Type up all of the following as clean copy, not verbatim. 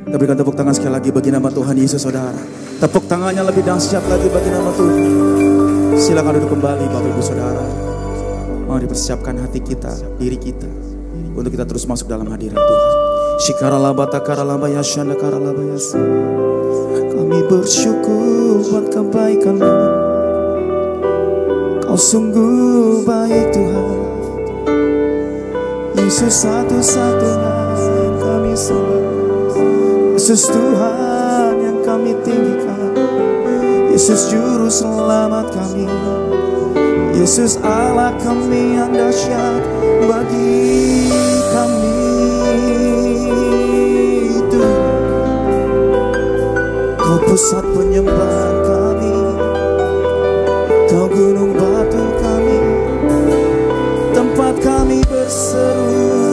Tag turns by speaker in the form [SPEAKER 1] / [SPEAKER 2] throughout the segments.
[SPEAKER 1] Kita berikan tepuk tangan sekali lagi bagi nama Tuhan Yesus, saudara. Tepuk tangannya lebih dahsyat lagi bagi nama Tuhan. Silakan duduk kembali Bapak Ibu Saudara. Mari dipersiapkan hati kita, diri kita, untuk kita terus masuk dalam hadirat Tuhan. Kami bersyukur buat kebaikan-Mu. Kau sungguh baik Tuhan. Yesus satu-satunya yang kami sembah. Yesus Tuhan yang kami tinggikan. Yesus Juru Selamat kami. Yesus Allah kami yang dahsyat bagi kami. Kau pusat penyembahan kami, Kau gunung batu kami, tempat kami berseru.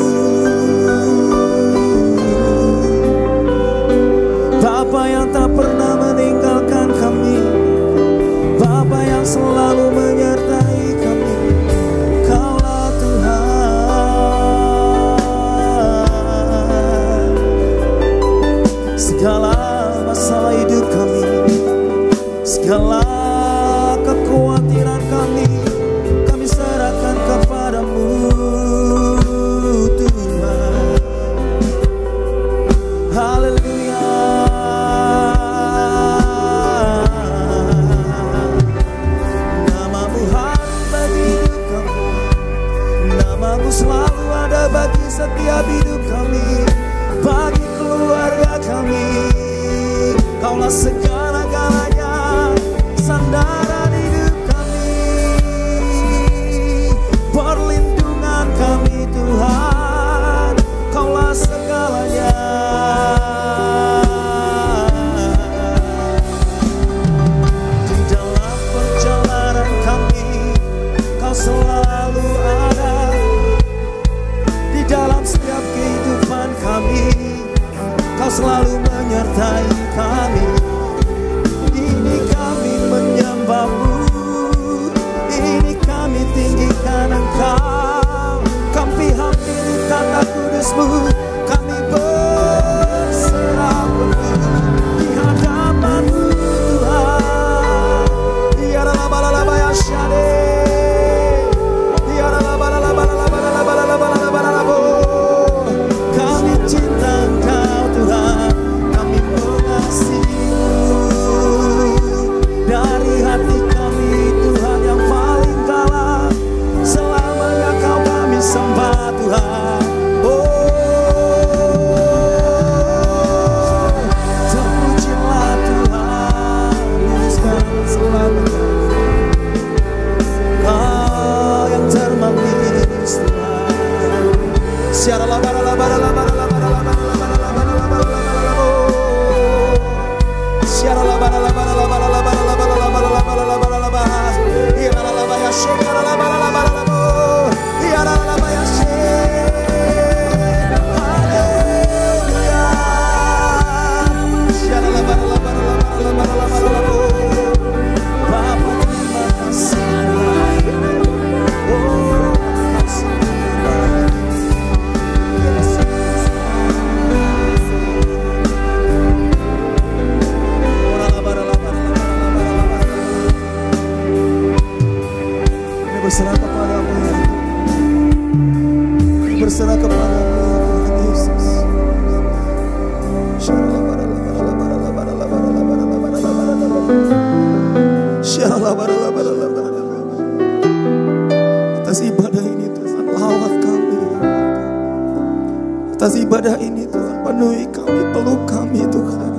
[SPEAKER 1] Bapa yang tak pernah meninggalkan kami, Bapa yang selalu menyertai kami. Kaulah Tuhan. Segala masalah hidup kami, segala kekhawatiran kami serahkan kepadamu Tuhan. Haleluya. Namamu harum bagi hidup kami, namamu selalu ada bagi setiap hidup kami, bagi keluarga kami. Kaulah segala-galanya, sandaran hidup kami, perlindungan kami Tuhan. Kaulah segalanya. Di dalam perjalanan kami, Kau selalu ada. Di dalam setiap kehidupan kami, Kau selalu menyertai kami. Ini kami menyembah-Mu, ini kami tinggikan Engkau. Kami hampiri kata kudus-Mu, kami berserah penuh di hadapan-Mu Tuhan. Kami cinta Engkau Tuhan, kami mengasihi-Mu. Dari hati kami Tuhan yang paling dalam, selamanya Kau kami sembah Tuhan. Terpujilah Tuhan, luruskan selamanya. Kau yang termanis Tuhan. Siaralah baralah baralah baralah baralah baralah baralah baralah baralah. Siaralah baralah baralah baralah baralah baralah baralah baralah baralah baralah. Iralah baya shekaralah baralah baralah. Iralah baya shek. Haleluya. Siaralah baralah baralah baralah baralah baralah. Bapa terima kasih. Berserah kepadamu ya Tuhan. Berserah kepadamu ya Tuhan Yesus. Atas ibadah ini Tuhan, lawat kami. Atas ibadah ini Tuhan, penuhi kami, peluk kami Tuhan.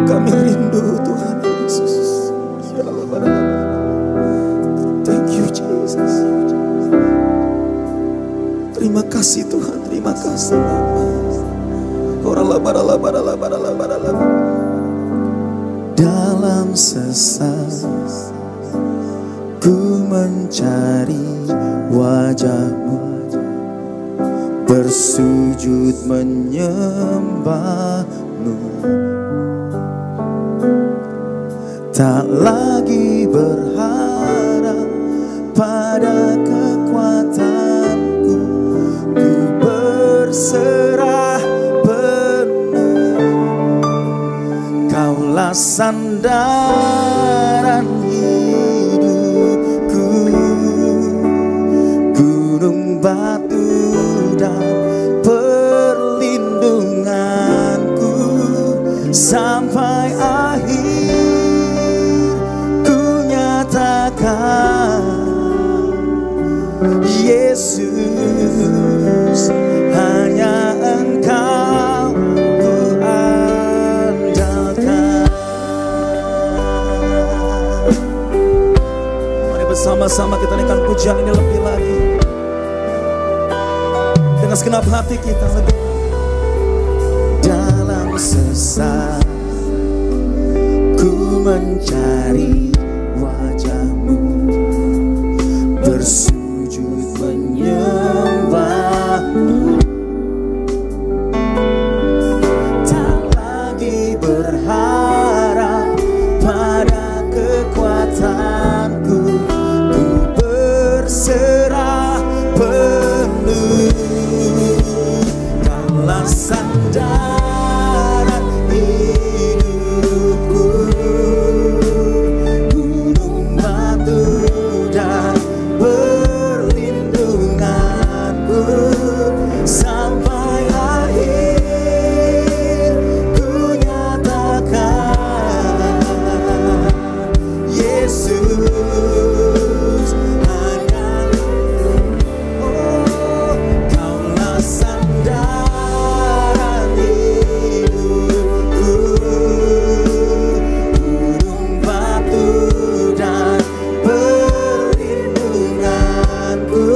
[SPEAKER 1] Kami rindu Tuhan Yesus. Thank you Jesus. Terima kasih Tuhan, terima kasih Bapa. Dalam sesat ku mencari wajah-Mu, bersujud menyembah-Mu. Tak lagi berharap pada kekuatanku, ku berserah Kaulah sandaran hidupku, gunung batu dan perlindunganku, sampai akhir ku nyatakan Yesus, hanya Engkau ku andalkan. Mari bersama-sama kita naikkan pujian ini lebih lagi dengan segenap hati kita. Dalam sesak ku mencari wajah-Mu, bersujud menyembah-Mu, tak lagi berharap pada kekuatanku, ku berserah penuh. Kaulah sandaran hidupku, gunung batu dan perlindunganku, sampai akhir ku nyatakan Yesus, hanya Kaulah sandaran hidupku, gunung batu dan perlindunganku,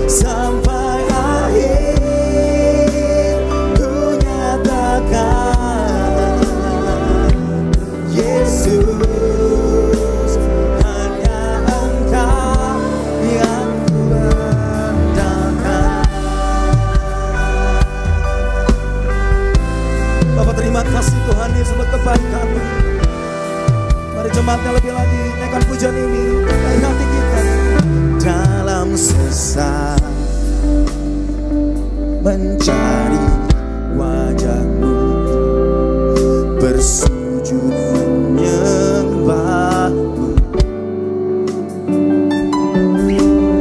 [SPEAKER 1] sampai akhir ku nyatakan Yesus, hanya Engkau yang ku andalkan. Bapak, terima kasih Tuhan Yesus buat kebaikan. Mari jemaatnya lebih lagi naikkan pujian ini dari hati kita. Dalam sesak mencari wajah-Mu, bersujud menyembah-Mu,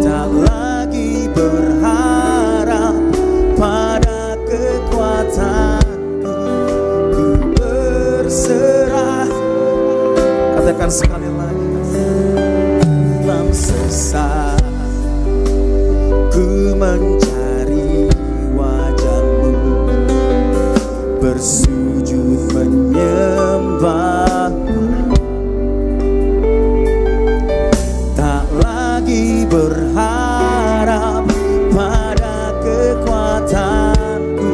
[SPEAKER 1] tak lagi berharap pada kekuatanku, ku berserah. Katakan sekali lagi. Dalam sesak ku mencari wajah-Mu, bersujud menyembah-Mu, tak lagi berharap pada kekuatanku,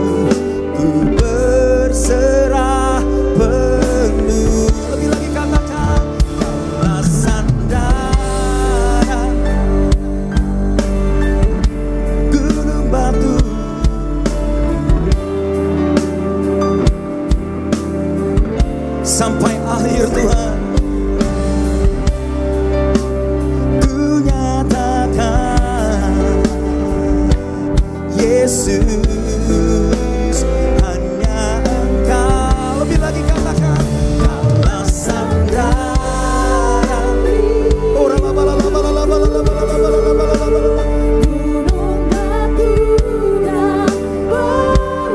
[SPEAKER 1] ku berserah penuh. Lebih lagi katakan, Kaulah sandaran gunung batu, sampai akhir Tuhan ku nyatakan Yesus, hanya Engkau. Lebih lagi katakan, Kaulah sandaran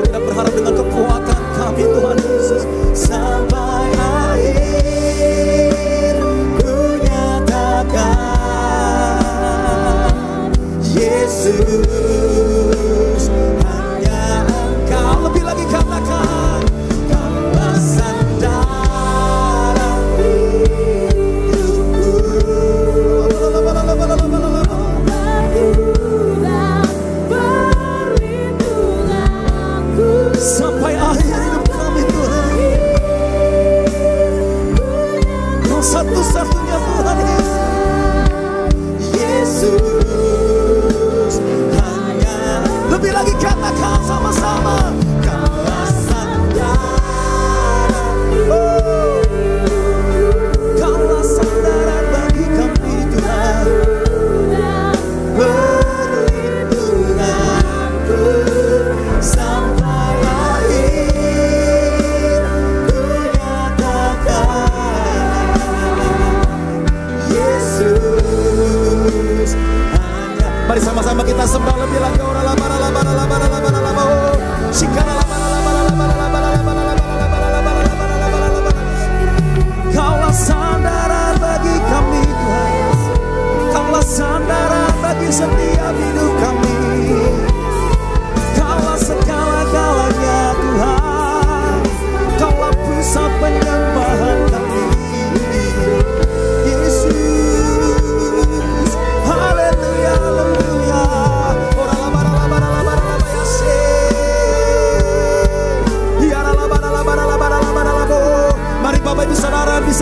[SPEAKER 1] tidak berharap dengan kekuatan kami Tuhan Yesus, sampai akhir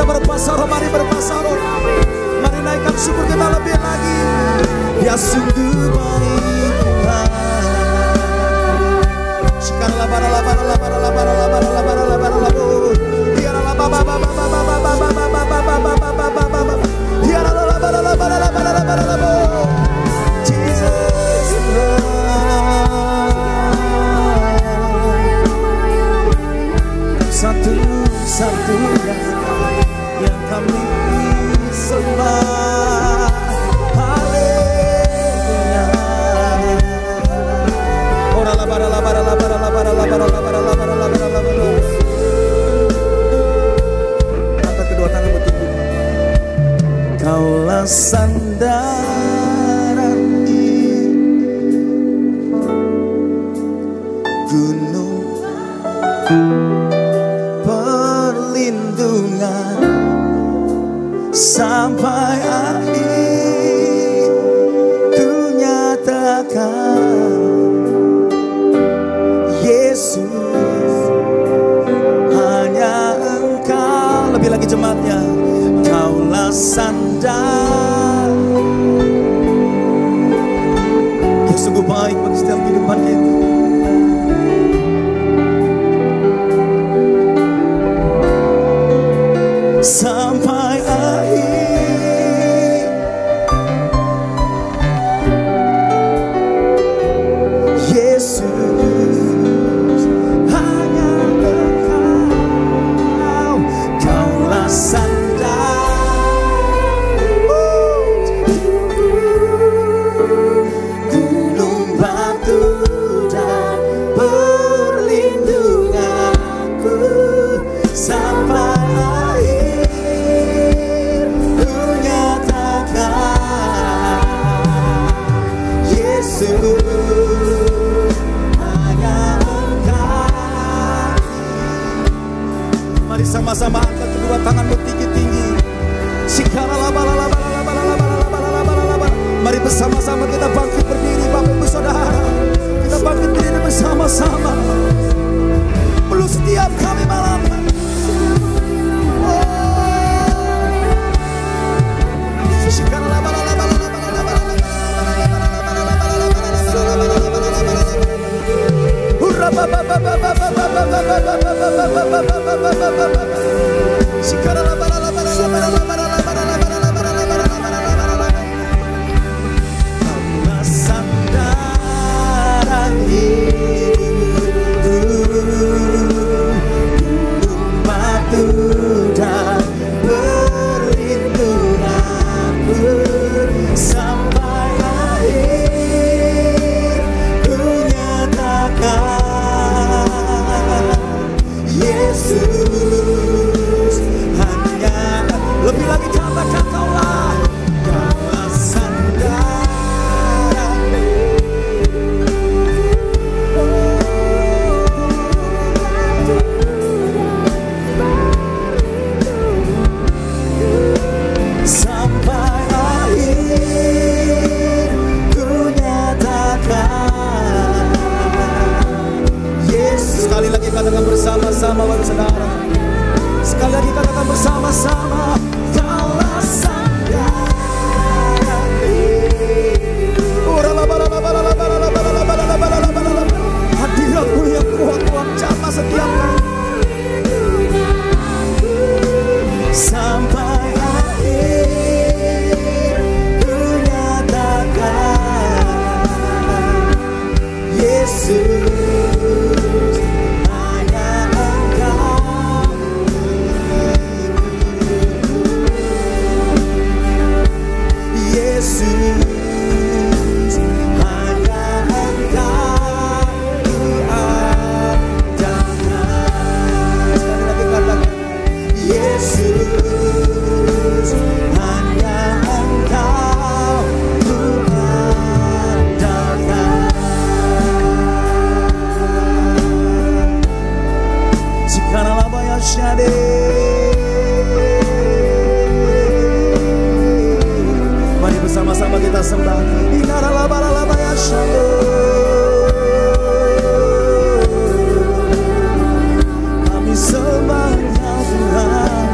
[SPEAKER 1] bisa berpuasa roh, mari berpuasa roh. Mari naikkan syukur kita lebih lagi. Dia sungguh baik Tuhan. Sekarang satu-satunya yang kami sembah. Haleluya. Ora la bara la bara la bara la bara la bara la bara la bara la bara la bara. Angkat kedua tangan bertubuh. Kaulah sandaran di gunung, perlindungan sampai akhir ku nyatakan. Yesus, hanya Engkau. Lebih lagi jemaatnya. Kaulah sandal yang sungguh baik bagi setiap kehidupan kita. Sampai akhir Yesus, hanya Engkau. Kaulah sandal gunung, batu dan perlindunganku sampai sama-sama angkat kedua tanganmu tinggi-tinggi. Mari bersama-sama kita bangkit berdiri, Bapak Ibu Saudara. Kita bangkit berdiri bersama-sama. Peluk setiap kami malam. Sandaran hidup, batu dan perlindunganku sampai akhir ku nyatakan. Yesus, hanya lebih lagi katakan kaulah sandaran sampai akhir ku nyatakan. Yesus, sekali lagi katakan bersama-sama Bapak Saudara. Sekali lagi katakan bersama-sama. Kaulah sandaran. Hadiratmu yang kuat jamah setiap kali. Sampai akhir ku nyatakan. Yesus, hanya Engkau. Yesus, hanya Engkau ku andalkan. Sekali lagi katakan. Yesus, hanya Engkau ku andalkan. Sekarang apa yang syade? Mari bersama-sama kita sembah. Inaralaba ya syade. Kami sembah Tuhan.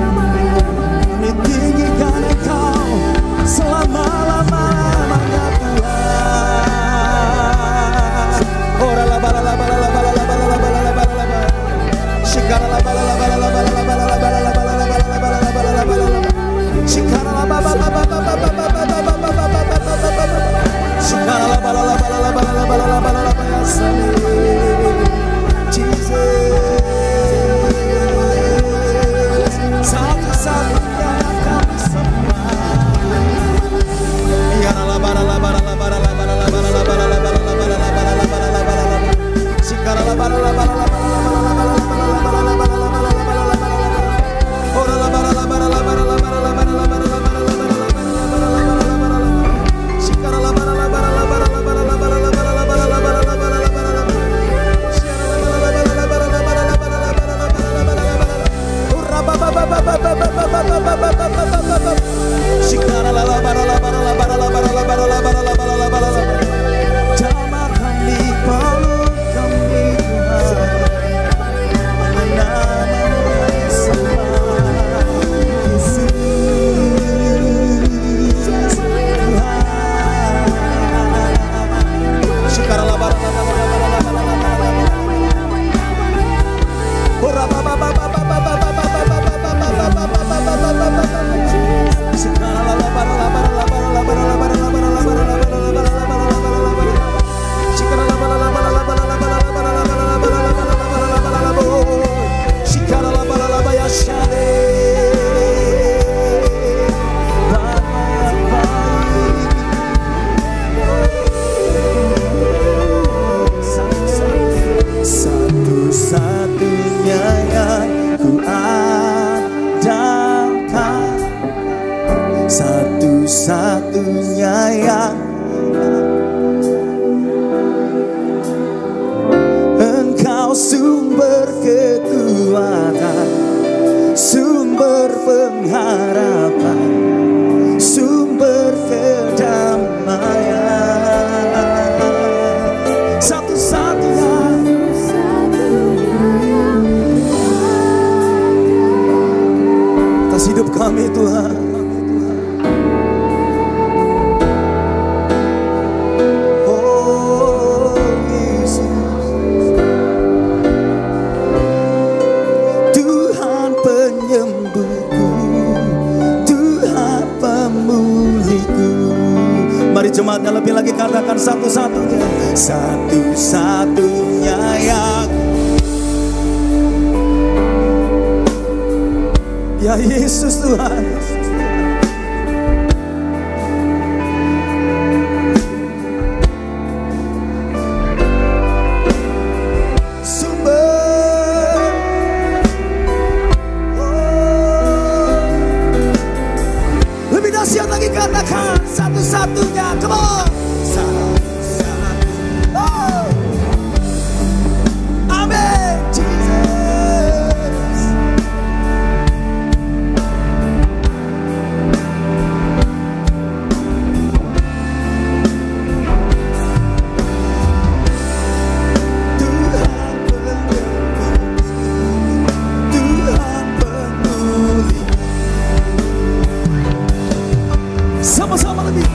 [SPEAKER 1] Satu-satunya yang Engkau sumber kekuatan, sumber pengharapan, sumber kedamaian. Satu-satunya atas hidup kami Tuhan. Mari jemaatnya lebih lagi katakan satu-satunya, satu-satunya yang ya Yesus Tuhan. Dahsyat lagi katakan satu-satunya, come on. Satu-satu. Oh. Amin, Jesus. Tuhan peduli. Sama-sama lebih.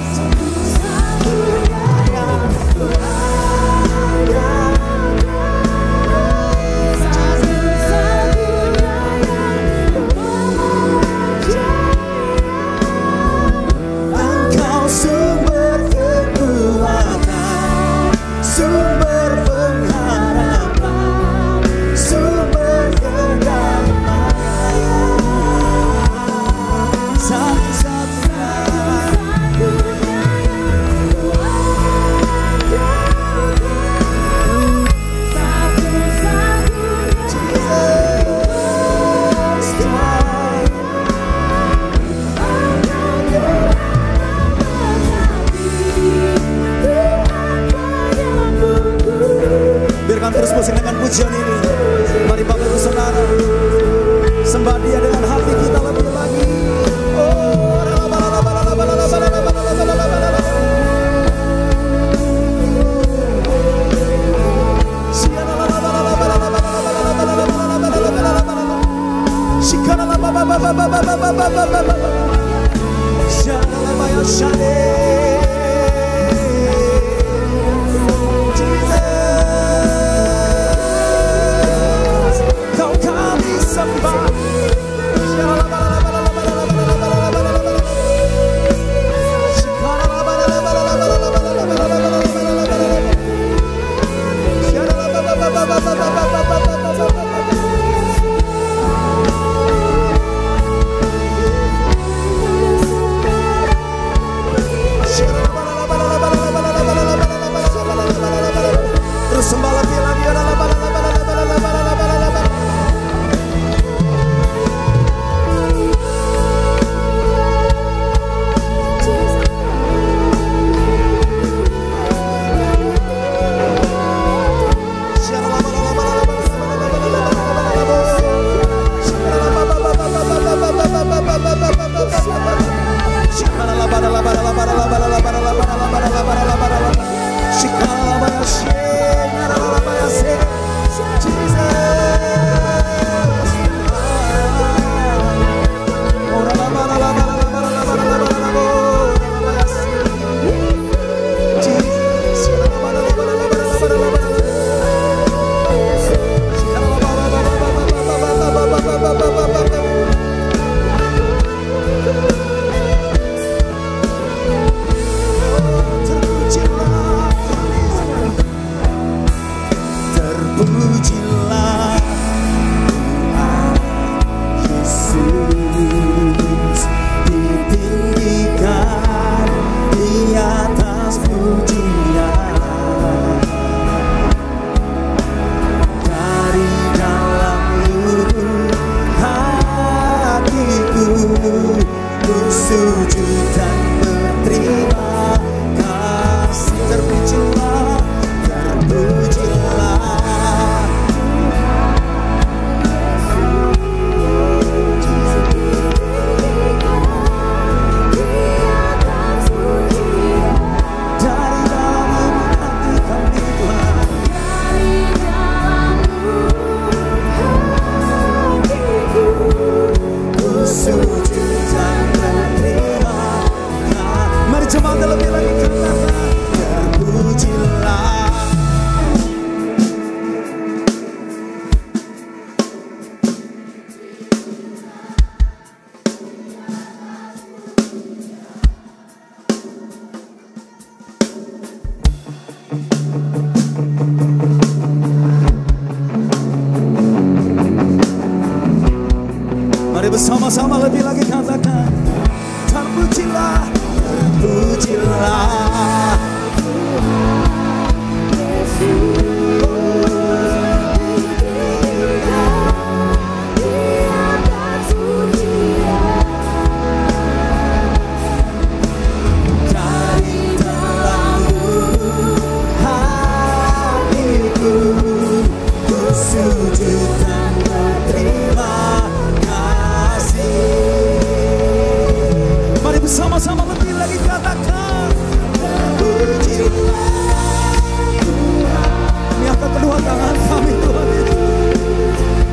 [SPEAKER 1] Engkau sumber kekuatan, sumber pengharapan, sumber kedamaian. Satu-satunya. Biarkan terus musingkan pujian ini. Mari Bapak Ibu Saudara, sembah Dia dengan hati kita lebih lagi. Oh, Kau kami sembah. bersama-sama lebih lagi katakan, terpujilah, terpujilah sama-sama lebih lagi katakan, pujilah. Kami angkat kedua tangan kami Tuhan itu.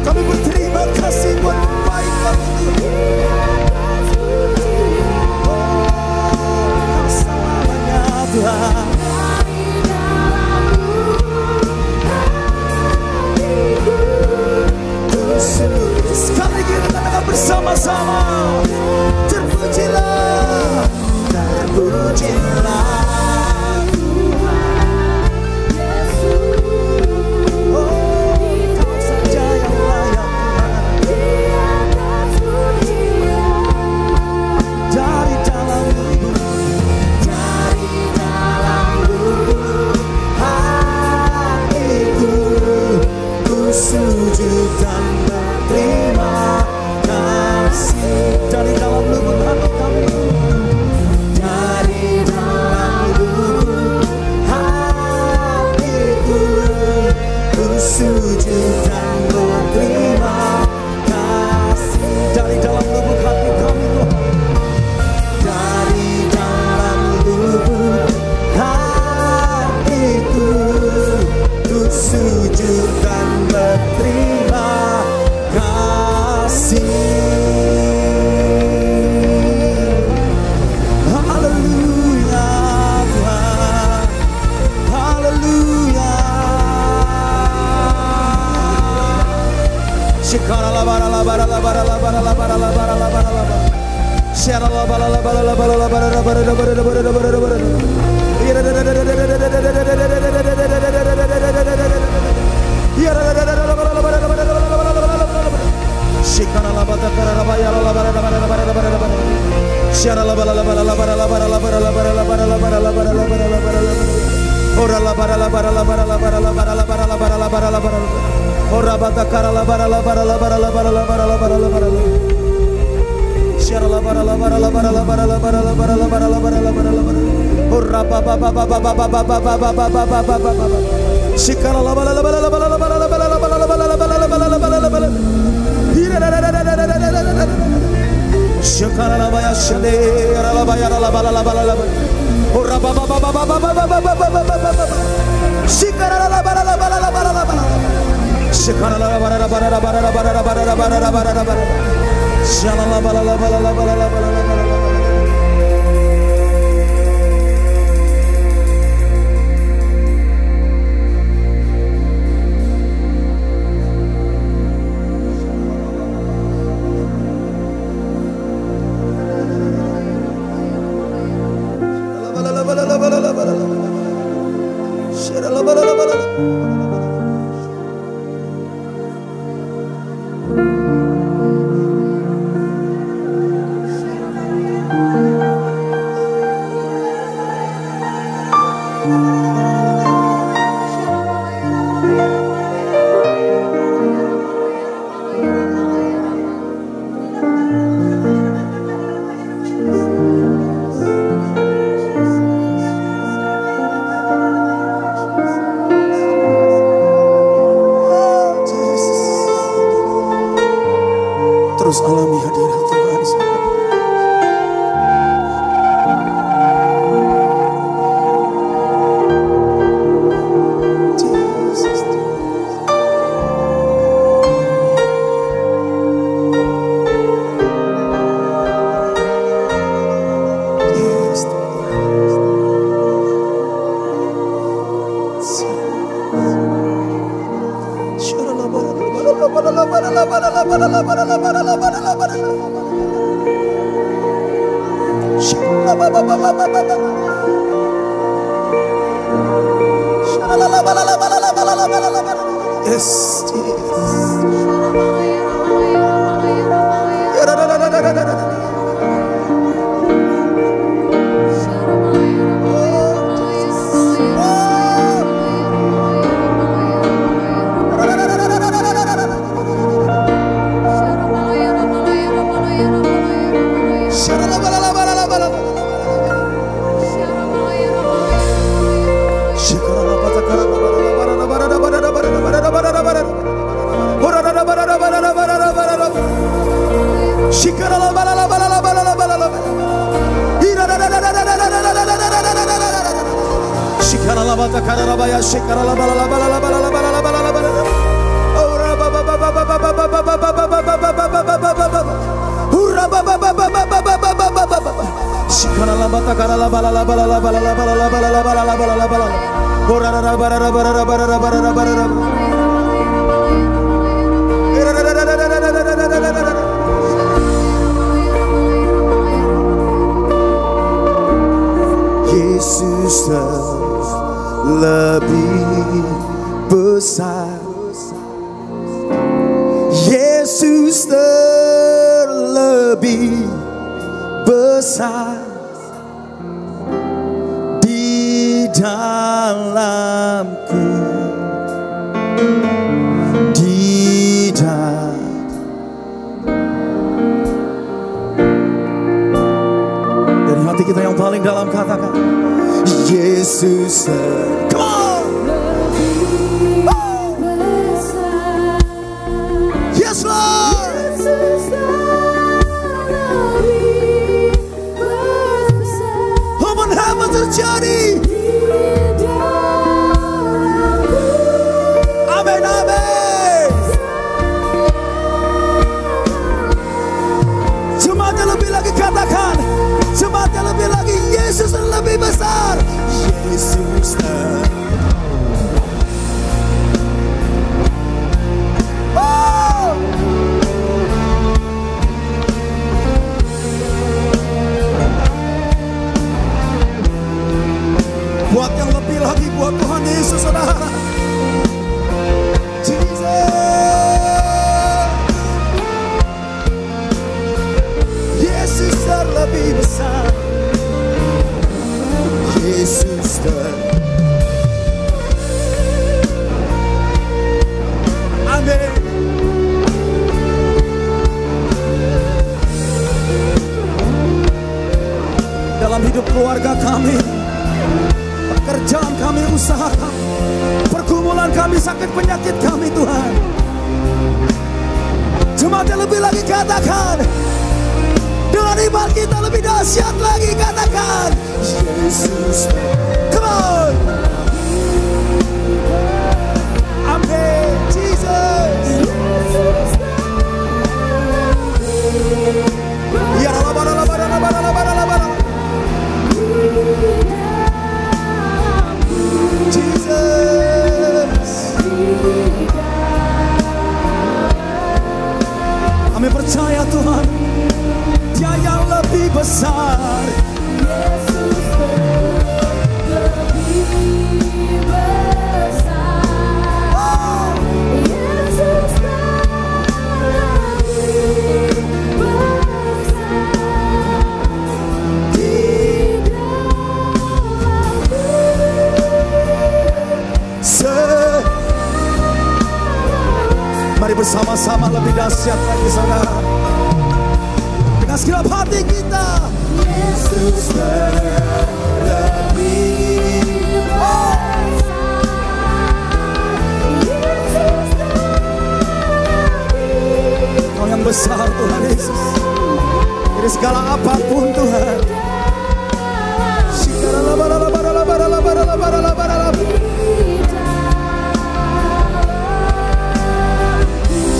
[SPEAKER 1] Kami berterima kasih buat kebaikan Tuhan. Oh, selamanya Tuhan. Sekali lagi kita katakan bersama-sama, terpujilah, terpujilah Tuhan Yesus. Oh, Kau saja yang layak Tuhan. Dari dalam lubuk hatiku, ku sujud dan berterima kasih. Dari dalam lubuk hati kami, dari dalam lubuk hatiku, ku sujud dan berterima kasih. Dari dalam lubuk hati kami Tuhan, dari dalam lubuk hatiku, ku sujud dan berterima kasih. Terus alami hadirat Tuhan. Yes, Yesus lebih besar. Yesus terlebih besar di dalamku, di dalam. Dari hati kita yang paling dalam katakan Yesus. Come on. Yes Lord. Heaven heaven terjadi. Amin amin. Jemaatnya lebih lagi katakan. Jemaatnya lebih lagi. Yesus lebih besar. Yesus buat yang lebih lagi buat Tuhan Yesus, saudara. Yesus terlebih besar. Yesus amin. Dalam hidup keluarga kami, pekerjaan kami, usaha kami, pergumulan kami, sakit penyakit kami, Tuhan. Jemaatnya lebih lagi katakan. Dengan iman kita lebih dahsyat lagi katakan Yesus. Come on. Amen. Jesus. Ya Jesus. Kami percaya Tuhan, Dia yang lebih besar. Yesus lebih besar. Oh. Yesus lebih besar. Tidak. Mari bersama-sama lebih dahsyat lagi, saudara. Dengan segenap hati kita. Yesus lebih besar. Yesus lebih. Kau yang besar Tuhan Yesus. Dari segala apapun Tuhan.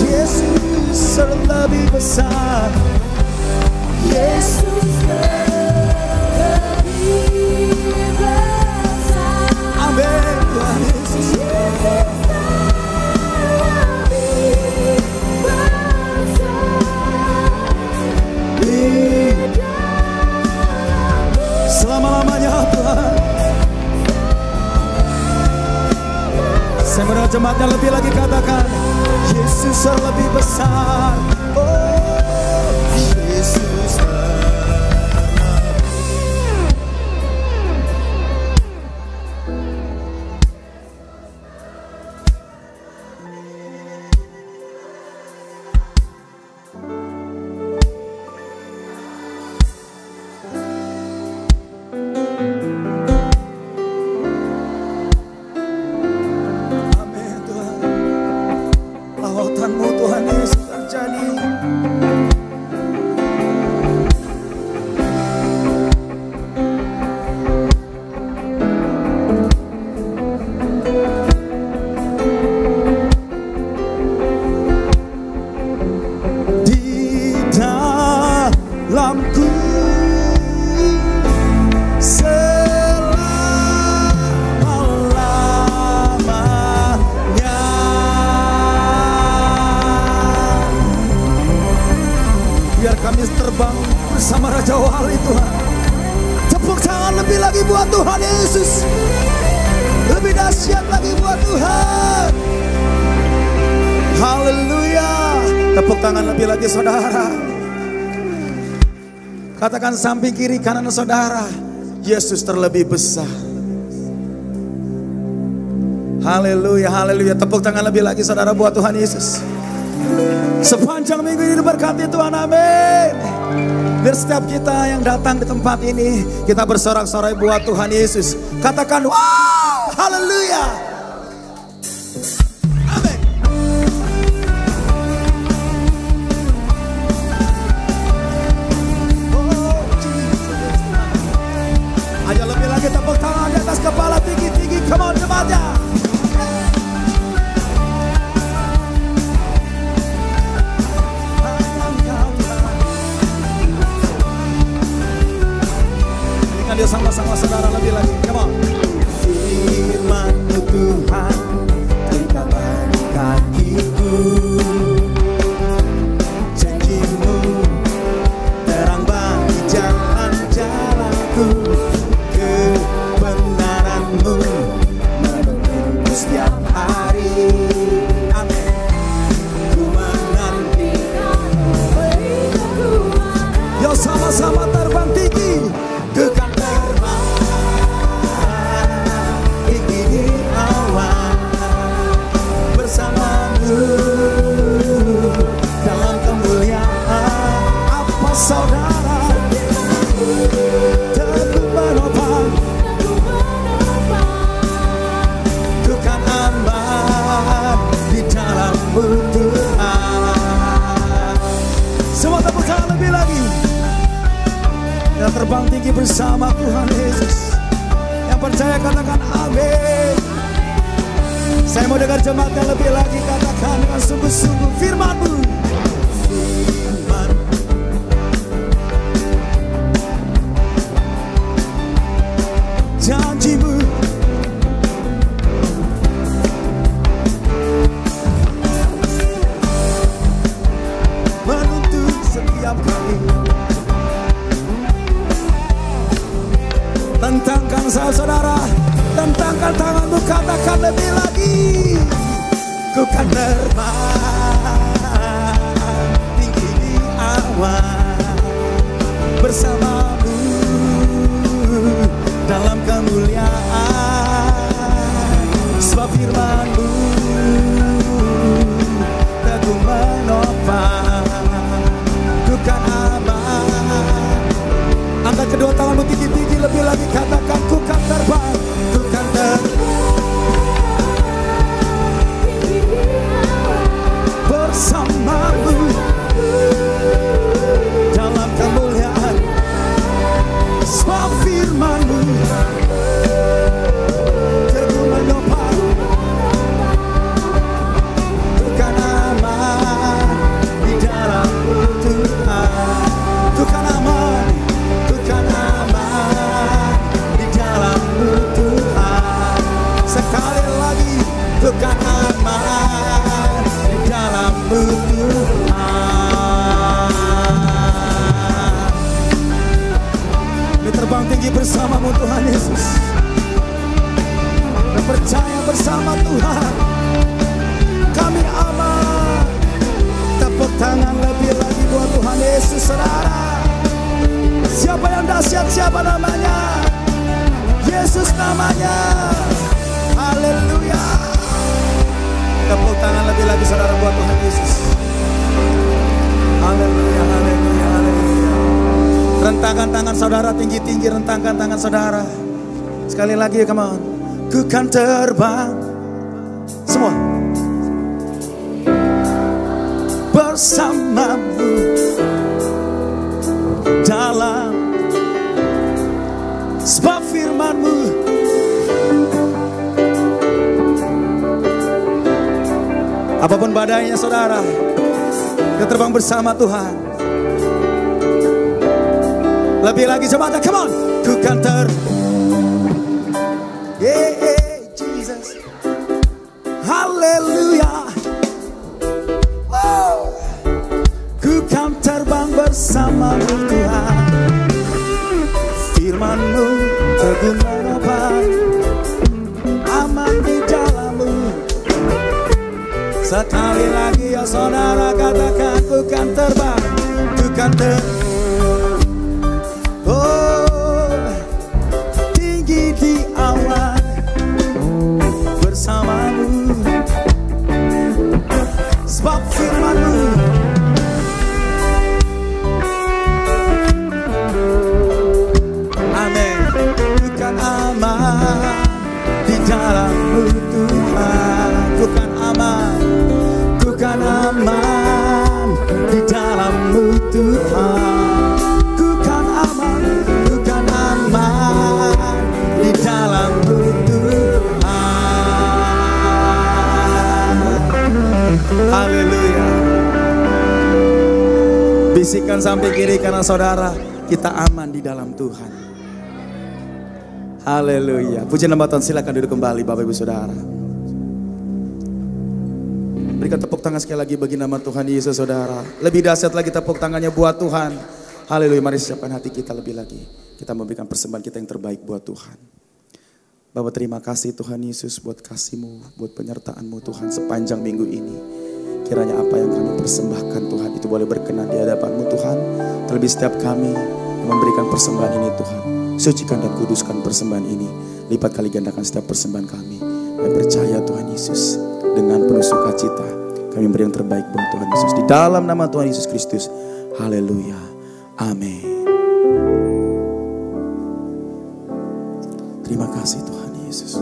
[SPEAKER 1] Yesus lebih besar. Yesus lebih besar. Amin Tuhan Yesus. Selama-lamanya Tuhan. Saya mendengar jemaatnya lebih lagi katakan Yesus lebih besar. Oh, Yesus. Tuhan Kami terbang bersama Raja Wali Tuhan. Tepuk tangan lebih lagi buat Tuhan Yesus. Lebih dahsyat lagi buat Tuhan. Haleluya. Tepuk tangan lebih lagi saudara. Katakan samping kiri kanan saudara, Yesus terlebih besar. Haleluya, haleluya. Tepuk tangan lebih lagi saudara buat Tuhan Yesus. Sepanjang minggu ini diberkati Tuhan, amin. Biar setiap kita yang datang di tempat ini, kita bersorak-sorai buat Tuhan Yesus. Katakan wow, haleluya. Amin. Ayo lebih lagi tepuk tangan di atas kepala tinggi-tinggi. Come on jemaatnya. Dia sama-sama saudara lebih lagi, come on. Firman-Mu Tuhan, engkau bagi kakiku. Janji-Mu terang bagi jalan-jalanku. Kebenaran-Mu menuntunku setiap hari. Amin. Ku menantikan beritaku. Yo sama-sama terbang tinggi. Bukan terbang tinggi di awan bersamamu dalam kemuliaan. Apa saudara teguh menopang, bukan aman di dalam-Mu Tuhan. Semua tepuk tangan lebih lagi. Yang terbang tinggi bersama Tuhan Yesus. Yang percaya katakan amin. Saya mau dengar jemaatnya lebih lagi. Katakan dengan sungguh-sungguh firman-Mu. Firman. Janji-Mu menuntun setiap kali. Tentangkan saudara, tentangkan tanganmu, katakan lebih lagi. Ku kan terbang tinggi di awan bersamamu dalam kemuliaan. Sebab firman-Mu teguh menopang, ku kan aman. Angkat kedua tanganmu tinggi-tinggi lebih lagi, katakan ku kan terbang, ku kan bersamamu dalam kemuliaan. Sebab firman-Mu teguh menopang, ku kan aman di dalam-Mu Tuhan. Ku kan aman, ku kan aman di dalam-Mu Tuhan. Sekali lagi, ku kan aman di dalam-Mu Tuhan. Kami terbang tinggi bersama-Mu Tuhan Yesus. Kami percaya bersama Tuhan, kami aman. Tepuk tangan lebih lagi buat Tuhan Yesus saudara. Siapa yang dahsyat, siapa namanya? Yesus namanya. Haleluya. Tepuk tangan lebih lagi saudara buat Tuhan Yesus. Haleluya, haleluya, haleluya. Rentangkan tangan saudara tinggi-tinggi, rentangkan tangan saudara. Sekali lagi, come on. Ku kan terbang. Semua. Bersamamu dalam sebab firman-Mu apapun badainya saudara, kita terbang bersama Tuhan. Lebih lagi jemaatnya, come on. Ku kan Jesus. Haleluya. Ku kan terbang bersama Ku menopang aman di dalam-Mu. Sekali lagi ya saudara katakan, ku kan terbang, ku kan tinggi di awan bersama-Mu. Sebab firman-Mu amin. Ku kan aman di dalam-Mu Tuhan. Ku kan aman, ku kan aman di dalam-Mu Tuhan. Ku kan aman, ku kan aman di dalam-Mu Tuhan. Haleluya. Bisikan sampai kiri kanan saudara, kita aman di dalam Tuhan. Haleluya. Puji nama Tuhan, silakan duduk kembali Bapak Ibu Saudara. Berikan tepuk tangan sekali lagi bagi nama Tuhan Yesus saudara. Lebih dahsyat lagi tepuk tangannya buat Tuhan. Haleluya, mari siapkan hati kita lebih lagi. Kita memberikan persembahan kita yang terbaik buat Tuhan. Bapak terima kasih Tuhan Yesus buat kasih-Mu, buat penyertaan-Mu Tuhan sepanjang minggu ini. Kiranya apa yang kami persembahkan Tuhan itu boleh berkenan di hadapan-Mu Tuhan. Terlebih setiap kami yang memberikan persembahan ini Tuhan. Sucikan dan kuduskan persembahan ini. Lipat kali gandakan setiap persembahan kami. Kami percaya Tuhan Yesus, dengan penuh sukacita kami beri yang terbaik buat Tuhan Yesus. Di dalam nama Tuhan Yesus Kristus. Haleluya. Amin. Terima kasih Tuhan Yesus.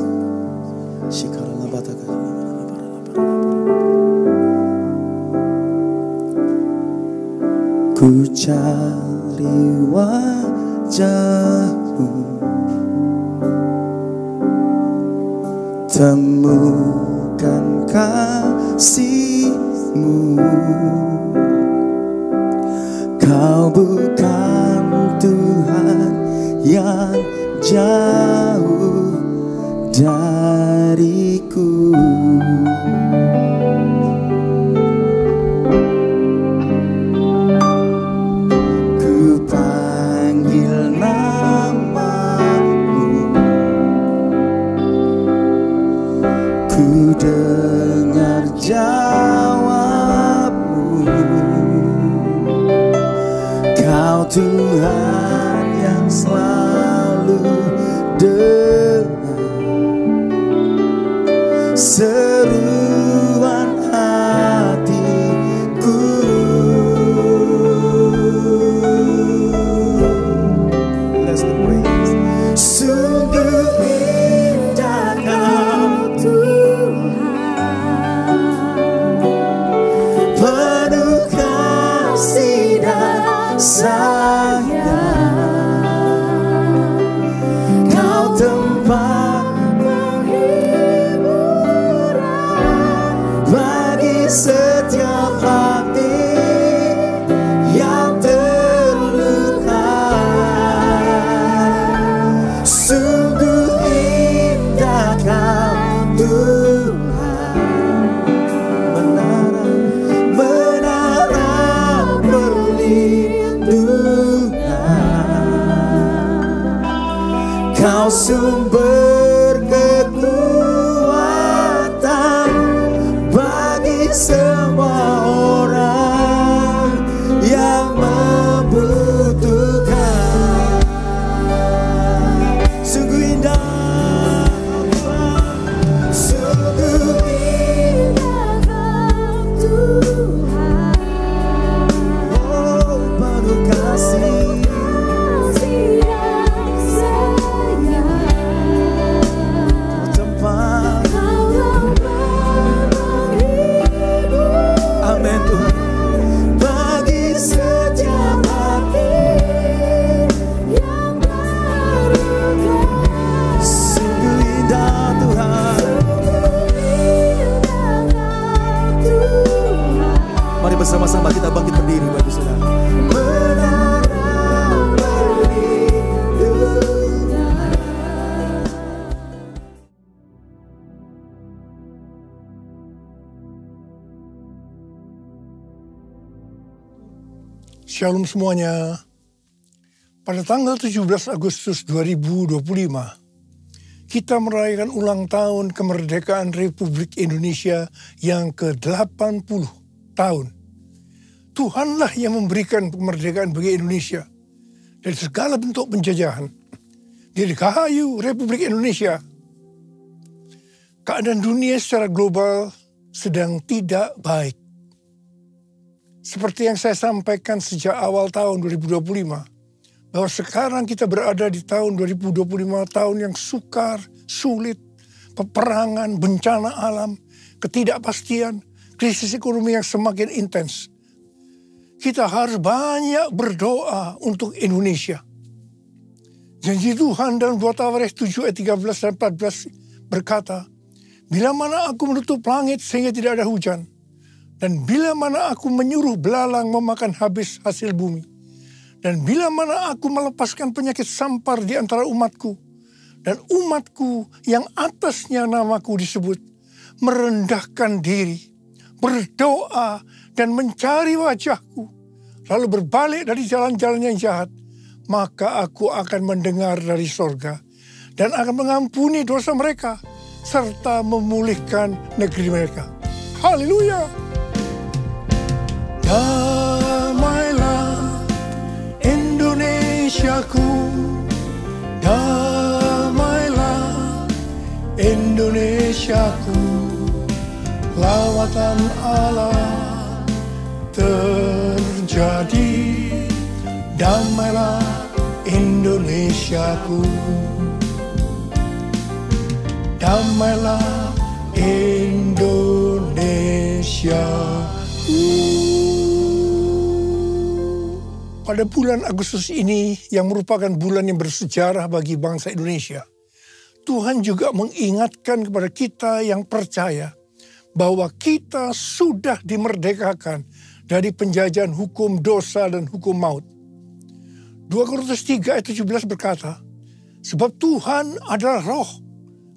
[SPEAKER 1] Ku cari wajah-Mu, temukan kasih-Mu. Kau bukan Tuhan yang jauh dariku. Ku panggil nama-Mu, ku dengar jawab-Mu. Kau Tuhan yang selalu dengar seruan hatiku. Let's praise. Sungguh indah Kau Tuhan, penuh kasih dan sayang. Kau tempat setiap hati yang terluka. Sungguh indah Kau Tuhan, menara perlindungan. Kau sumber kekuatan bagi semua orang yang membutuhkan. Sungguh indah Tuhan, sungguh indah Kau Tuhan. Oh, penuh kasih dan sayang. Tempat amin Tuhan, bagi setiap hati yang terluka. Sungguh indah Tuhan, mari bersama-sama kita bangkit berdiri bagi saudara.
[SPEAKER 2] Shalom semuanya. Pada tanggal 17 Agustus 2025, kita merayakan ulang tahun kemerdekaan Republik Indonesia yang ke-80 tahun. Tuhanlah yang memberikan kemerdekaan bagi Indonesia dari segala bentuk penjajahan. Dirgahayu Republik Indonesia. Keadaan dunia secara global sedang tidak baik. Seperti yang saya sampaikan sejak awal tahun 2025, bahwa sekarang kita berada di tahun 2025, tahun yang sukar, sulit, peperangan, bencana alam, ketidakpastian, krisis ekonomi yang semakin intens. Kita harus banyak berdoa untuk Indonesia. Janji Tuhan dalam 2 Tawarikh 7 ayat 13 dan 14 berkata, bila mana aku menutup langit sehingga tidak ada hujan, dan bila mana aku menyuruh belalang memakan habis hasil bumi, dan bila mana aku melepaskan penyakit sampar di antara umatku, dan umatku yang atasnya namaku disebut, merendahkan diri, berdoa, dan mencari wajahku, lalu berbalik dari jalan-jalan yang jahat, maka aku akan mendengar dari sorga, dan akan mengampuni dosa mereka, serta memulihkan negeri mereka. Haleluya! Damailah Indonesiaku, damailah Indonesiaku, lawatan Allah terjadi, damailah Indonesiaku, damailah Indonesiaku. Pada bulan Agustus ini yang merupakan bulan yang bersejarah bagi bangsa Indonesia, Tuhan juga mengingatkan kepada kita yang percaya bahwa kita sudah dimerdekakan dari penjajahan hukum dosa dan hukum maut. 2 Korintus 3 ayat 17 berkata, sebab Tuhan adalah roh,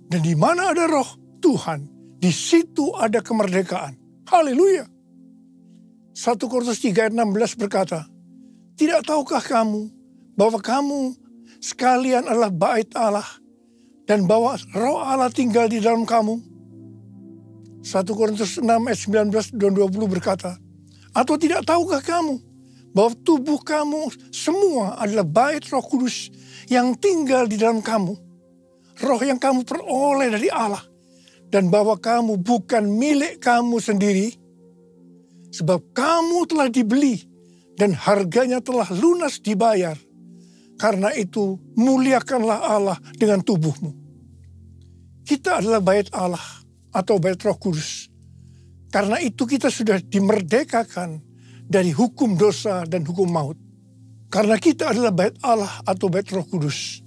[SPEAKER 2] dan di mana ada roh Tuhan, di situ ada kemerdekaan. Haleluya! 1 Korintus 3 ayat 16 berkata, tidak tahukah kamu bahwa kamu sekalian adalah bait Allah dan bahwa roh Allah tinggal di dalam kamu? 1 Korintus 6 ayat 19 dan 20 berkata, atau tidak tahukah kamu bahwa tubuh kamu semua adalah bait Roh Kudus yang tinggal di dalam kamu, roh yang kamu peroleh dari Allah, dan bahwa kamu bukan milik kamu sendiri, sebab kamu telah dibeli dan harganya telah lunas dibayar. Karena itu muliakanlah Allah dengan tubuhmu. Kita adalah bait Allah atau bait Roh Kudus. Karena itu kita sudah dimerdekakan dari hukum dosa dan hukum maut. Karena kita adalah bait Allah atau bait Roh Kudus,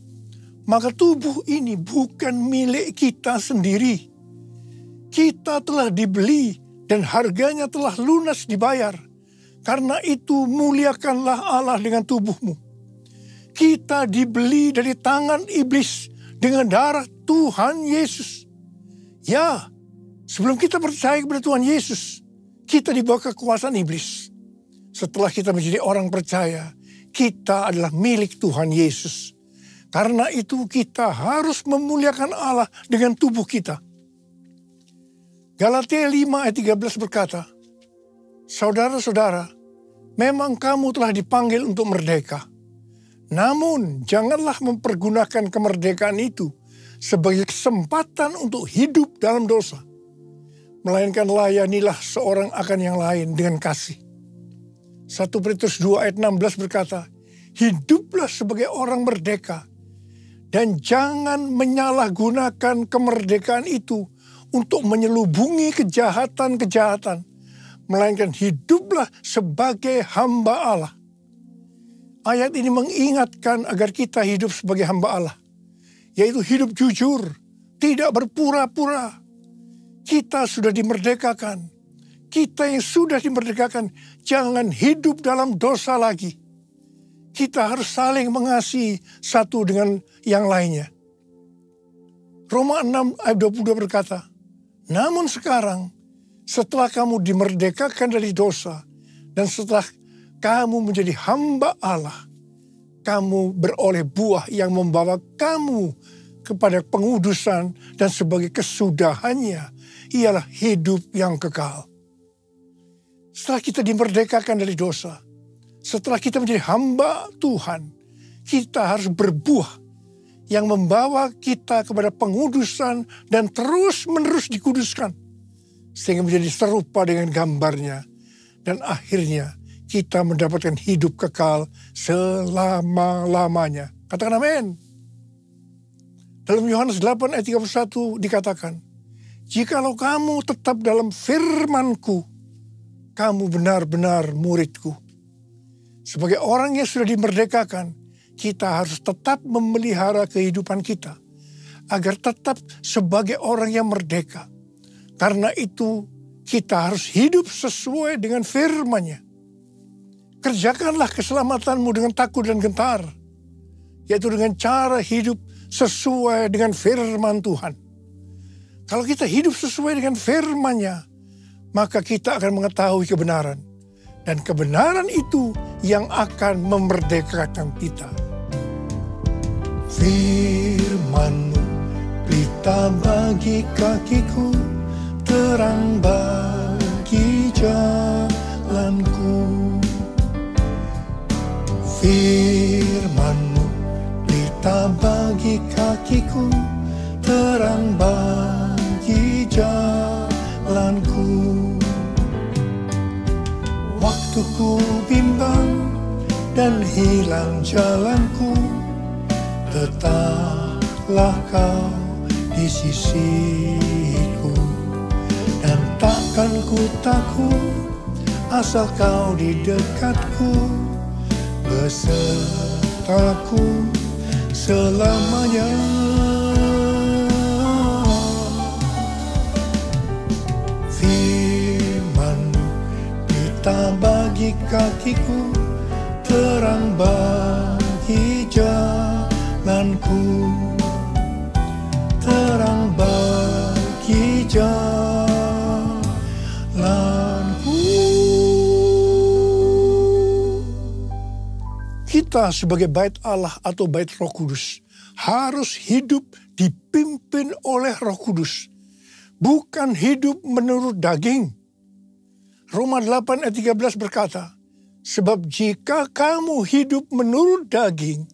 [SPEAKER 2] maka tubuh ini bukan milik kita sendiri. Kita telah dibeli dan harganya telah lunas dibayar. Karena itu muliakanlah Allah dengan tubuhmu. Kita dibeli dari tangan iblis dengan darah Tuhan Yesus. Ya, sebelum kita percaya kepada Tuhan Yesus, kita di bawah kekuasaan iblis. Setelah kita menjadi orang percaya, kita adalah milik Tuhan Yesus. Karena itu kita harus memuliakan Allah dengan tubuh kita. Galatia 5 ayat 13 berkata, saudara-saudara, memang kamu telah dipanggil untuk merdeka. Namun, janganlah mempergunakan kemerdekaan itu sebagai kesempatan untuk hidup dalam dosa. Melainkan layanilah seorang akan yang lain dengan kasih. 1 Petrus 2 ayat 16 berkata, hiduplah sebagai orang merdeka. Dan jangan menyalahgunakan kemerdekaan itu untuk menyelubungi kejahatan-kejahatan, melainkan hiduplah sebagai hamba Allah. Ayat ini mengingatkan agar kita hidup sebagai hamba Allah, yaitu hidup jujur, tidak berpura-pura. Kita sudah dimerdekakan. Kita yang sudah dimerdekakan, jangan hidup dalam dosa lagi. Kita harus saling mengasihi satu dengan yang lainnya. Roma 6 ayat 22 berkata, namun sekarang, setelah kamu dimerdekakan dari dosa, dan setelah kamu menjadi hamba Allah, kamu beroleh buah yang membawa kamu kepada pengudusan, dan sebagai kesudahannya ialah hidup yang kekal. Setelah kita dimerdekakan dari dosa, setelah kita menjadi hamba Tuhan, kita harus berbuah yang membawa kita kepada pengudusan dan terus-menerus dikuduskan, sehingga menjadi serupa dengan gambarnya, dan akhirnya kita mendapatkan hidup kekal selama-lamanya. Katakan amin. Dalam Yohanes 8 ayat 31 dikatakan, jikalau kamu tetap dalam firman-Ku, kamu benar-benar murid-Ku. Sebagai orang yang sudah dimerdekakan, kita harus tetap memelihara kehidupan kita, agar tetap sebagai orang yang merdeka. Karena itu, kita harus hidup sesuai dengan firman-Nya. Kerjakanlah keselamatanmu dengan takut dan gentar, yaitu dengan cara hidup sesuai dengan firman Tuhan. Kalau kita hidup sesuai dengan firman-Nya, maka kita akan mengetahui kebenaran. Dan kebenaran itu yang akan memerdekakan kita. Firman-Mu pelita bagi kakiku, terang bagi jalanku. Firman-Mu pelita bagi kakiku, terang bagi jalanku. Waktu ku bimbang dan hilang jalanku, tetaplah Kau di sisiku. Dan takkan ku takut asal Kau di dekatku, besertaku selamanya. Firman-Mu pelita bagi kakiku, terang bagi jalanku, terang bagi jalanku. Kita sebagai bait Allah atau bait Roh Kudus harus hidup dipimpin oleh Roh Kudus, bukan hidup menurut daging. Roma 8 ayat 13 berkata, sebab jika kamu hidup menurut daging,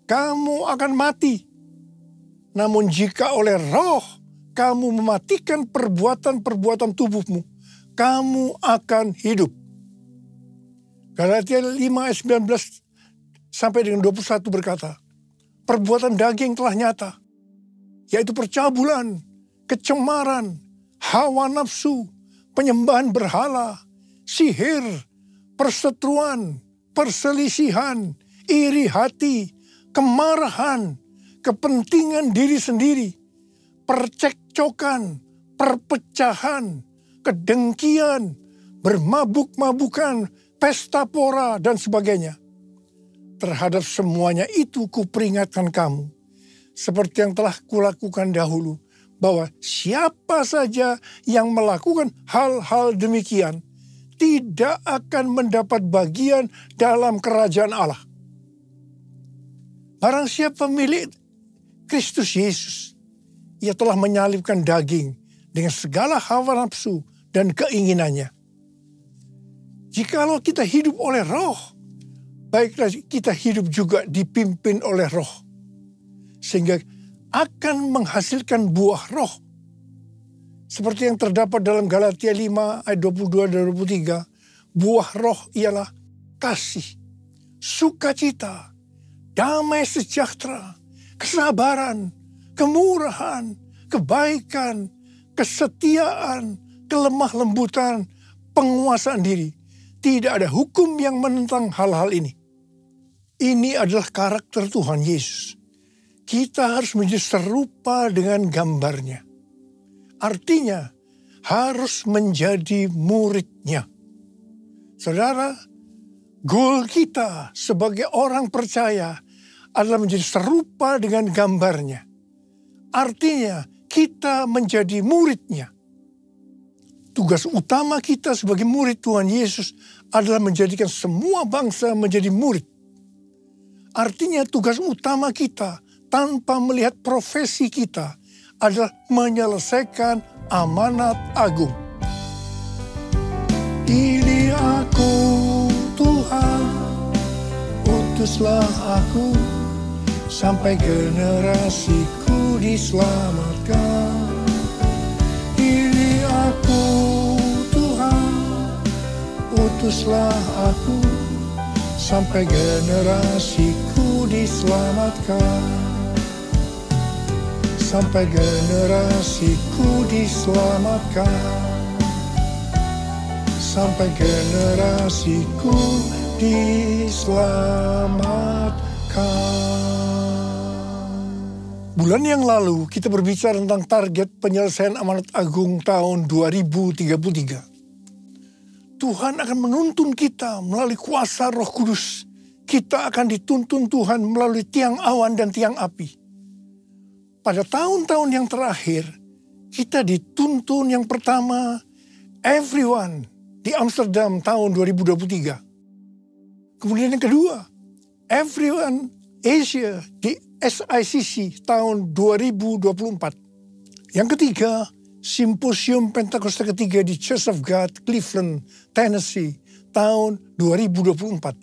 [SPEAKER 2] kamu akan mati. Namun jika oleh Roh kamu mematikan perbuatan-perbuatan tubuhmu, kamu akan hidup. Galatia 5 ayat 19 sampai dengan 21 berkata, perbuatan daging telah nyata, yaitu percabulan, kecemaran, hawa nafsu, penyembahan berhala, sihir, perseteruan, perselisihan, iri hati, kemarahan, kepentingan diri sendiri, percekcokan, perpecahan, kedengkian, bermabuk-mabukan, pesta pora, dan sebagainya. Terhadap semuanya itu kuperingatkan kamu, seperti yang telah kulakukan dahulu, bahwa siapa saja yang melakukan hal-hal demikian tidak akan mendapat bagian dalam kerajaan Allah. Barang siapa milik Kristus Yesus, ia telah menyalibkan daging dengan segala hawa nafsu dan keinginannya. Jikalau kita hidup oleh Roh, baiklah kita hidup juga dipimpin oleh Roh, sehingga akan menghasilkan buah Roh. Seperti yang terdapat dalam Galatia 5 ayat 22 dan 23, buah Roh ialah kasih, sukacita, damai sejahtera, kesabaran, kemurahan, kebaikan, kesetiaan, kelemah lembutan, penguasaan diri. Tidak ada hukum yang menentang hal-hal ini. Ini adalah karakter Tuhan Yesus. Kita harus menjadi serupa dengan gambarnya. Artinya harus menjadi murid-Nya. Saudara, goal kita sebagai orang percaya adalah menjadi serupa dengan gambarnya. Artinya kita menjadi murid-Nya. Tugas utama kita sebagai murid Tuhan Yesus adalah menjadikan semua bangsa menjadi murid. Artinya tugas utama kita tanpa melihat profesi kita adalah menyelesaikan amanat agung. Ini aku Tuhan, utuslah aku sampai generasiku diselamatkan. Ini aku Tuhan, utuslah aku sampai generasiku diselamatkan. Sampai generasiku diselamatkan. Sampai generasiku diselamatkan. Bulan yang lalu kita berbicara tentang target penyelesaian amanat agung tahun 2033. Tuhan akan menuntun kita melalui kuasa Roh Kudus. Kita akan dituntun Tuhan melalui tiang awan dan tiang api. Pada tahun-tahun yang terakhir, kita dituntun yang pertama, Everyone di Amsterdam tahun 2023. Kemudian yang kedua, Everyone Asia di SICC tahun 2024. Yang ketiga, Simposium Pentakosta ketiga di Church of God, Cleveland, Tennessee tahun 2024.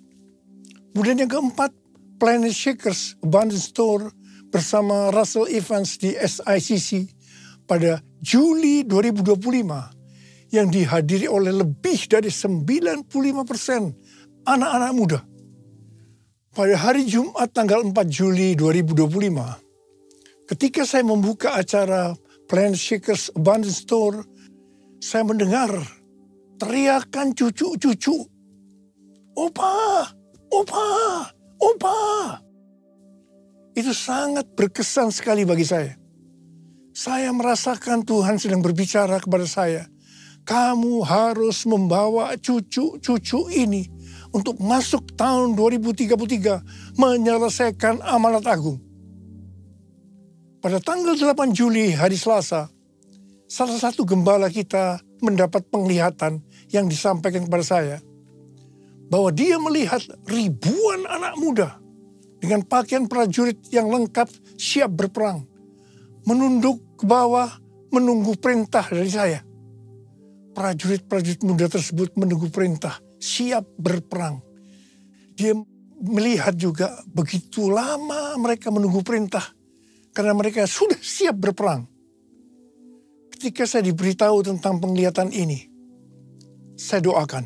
[SPEAKER 2] Kemudian yang keempat, Planet Shakers Abundance Store bersama Russell Evans di SICC pada Juli 2025 yang dihadiri oleh lebih dari 95% anak-anak muda. Pada hari Jumat tanggal 4 Juli 2025, ketika saya membuka acara Planet Shakers Abundance Store, saya mendengar teriakan cucu-cucu, "Opa, opa, opa." Itu sangat berkesan sekali bagi saya. Saya merasakan Tuhan sedang berbicara kepada saya. Kamu harus membawa cucu-cucu ini untuk masuk tahun 2033 menyelesaikan amanat agung. Pada tanggal 8 Juli hari Selasa, salah satu gembala kita mendapat penglihatan yang disampaikan kepada saya. Bahwa dia melihat ribuan anak muda dengan pakaian prajurit yang lengkap siap berperang. Menunduk ke bawah menunggu perintah dari saya. Prajurit-prajurit muda tersebut menunggu perintah siap berperang. Dia melihat juga begitu lama mereka menunggu perintah. Karena mereka sudah siap berperang. Ketika saya diberitahu tentang penglihatan ini, saya doakan.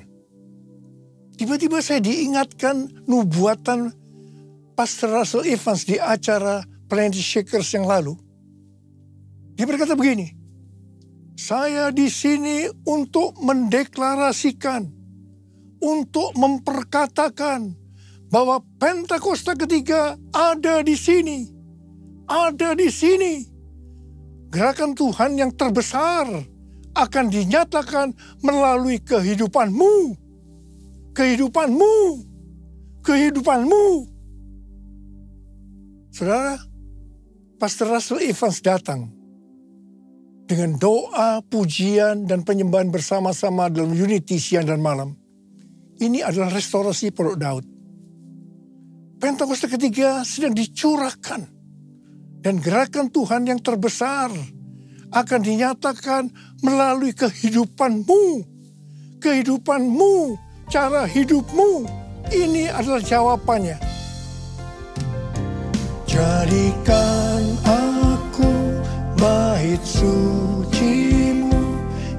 [SPEAKER 2] Tiba-tiba saya diingatkan nubuatan Pastor Russell Evans di acara Planet Shakers yang lalu. Dia berkata begini, "Saya di sini untuk mendeklarasikan, untuk memperkatakan bahwa Pentakosta ketiga ada di sini. Ada di sini. Gerakan Tuhan yang terbesar akan dinyatakan melalui kehidupanmu. Kehidupanmu. Kehidupanmu." Saudara, Pastor Russell Evans datang dengan doa, pujian, dan penyembahan bersama-sama dalam unity siang dan malam. Ini adalah restorasi Pondok Daud. Pentakosta ketiga sedang dicurahkan. Dan gerakan Tuhan yang terbesar akan dinyatakan melalui kehidupanmu. Kehidupanmu, cara hidupmu. Ini adalah jawabannya. Jadikan aku bait sucimu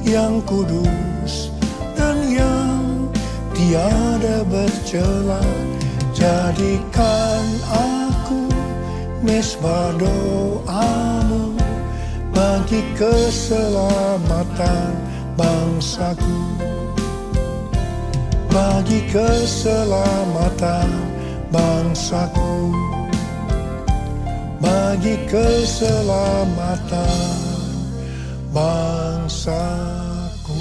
[SPEAKER 2] yang kudus dan yang tiada bercela. Jadikan aku mesbah doamu bagi keselamatan bangsaku. Bagi keselamatan bangsaku. Bagi keselamatan bangsaku.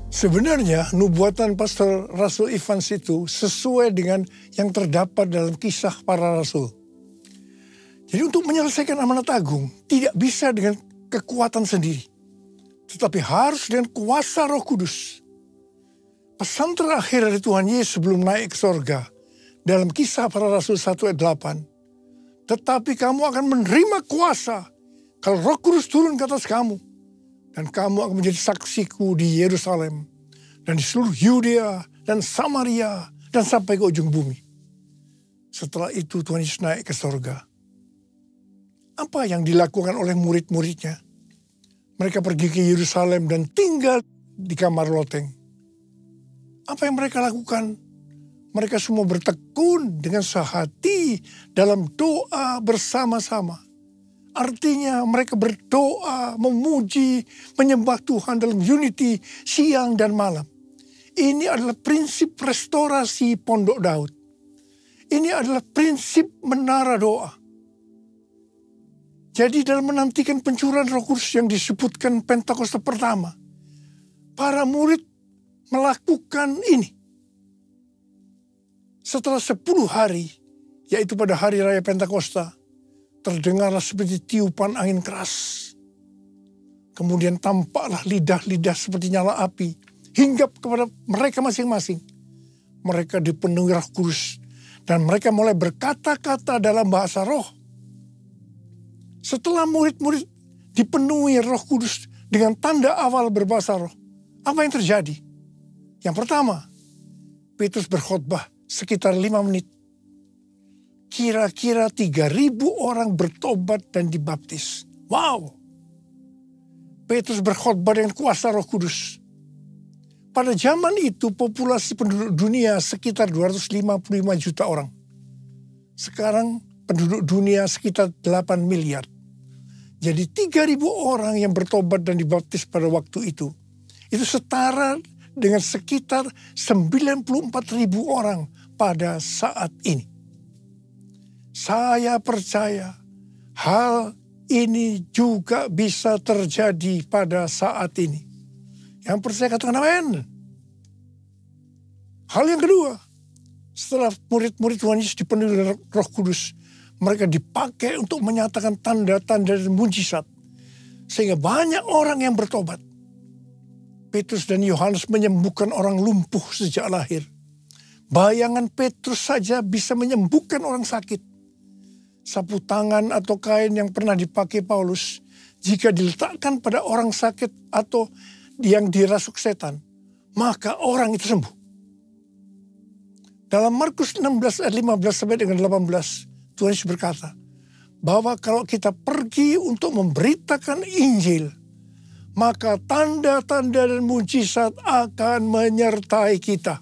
[SPEAKER 2] Sebenarnya nubuatan Pastor Russell Evans itu sesuai dengan yang terdapat dalam kisah para rasul. Jadi untuk menyelesaikan amanat agung tidak bisa dengan kekuatan sendiri. Tetapi harus dengan kuasa Roh Kudus. Pesan terakhir dari Tuhan Yesus sebelum naik ke sorga dalam Kisah Para Rasul 1 ayat 8. Tetapi kamu akan menerima kuasa kalau Roh Kudus turun ke atas kamu. Dan kamu akan menjadi saksiku di Yerusalem dan di seluruh Yudea dan Samaria dan sampai ke ujung bumi. Setelah itu Tuhan Yesus naik ke sorga. Apa yang dilakukan oleh murid-muridnya? Mereka pergi ke Yerusalem dan tinggal di kamar loteng. Apa yang mereka lakukan? Mereka semua bertekun dengan sehati dalam doa bersama-sama. Artinya mereka berdoa, memuji, menyembah Tuhan dalam unity siang dan malam. Ini adalah prinsip restorasi Pondok Daud. Ini adalah prinsip menara doa. Jadi dalam menantikan pencurahan Roh Kudus yang disebutkan Pentakosta pertama, para murid melakukan ini. Setelah 10 hari, yaitu pada hari raya Pentakosta, terdengarlah seperti tiupan angin keras. Kemudian tampaklah lidah-lidah seperti nyala api, hinggap kepada mereka masing-masing. Mereka dipenuhi Roh Kudus, dan mereka mulai berkata-kata dalam bahasa roh. Setelah murid-murid dipenuhi Roh Kudus dengan tanda awal berbahasa roh, apa yang terjadi? Yang pertama, Petrus berkhotbah sekitar 5 menit. Kira-kira 3.000 orang bertobat dan dibaptis. Wow! Petrus berkhotbah dengan kuasa Roh Kudus. Pada zaman itu populasi penduduk dunia sekitar 255 juta orang. Sekarang penduduk dunia sekitar 8 miliar. Jadi 3.000 orang yang bertobat dan dibaptis pada waktu itu. Itu setara dengan sekitar 94.000 orang pada saat ini. Saya percaya hal ini juga bisa terjadi pada saat ini. Yang percaya katakan amin. Hal yang kedua, setelah murid-murid Tuhan Yesus dipenuhi dengan Roh Kudus, mereka dipakai untuk menyatakan tanda-tanda dan mujizat. Sehingga banyak orang yang bertobat. Petrus dan Yohanes menyembuhkan orang lumpuh sejak lahir. Bayangan Petrus saja bisa menyembuhkan orang sakit. Sapu tangan atau kain yang pernah dipakai Paulus, jika diletakkan pada orang sakit atau yang dirasuk setan, maka orang itu sembuh. Dalam Markus 16 ayat 15 sampai dengan 18, Tuhan Yesus berkata, bahwa kalau kita pergi untuk memberitakan Injil, maka tanda-tanda dan mujizat akan menyertai kita.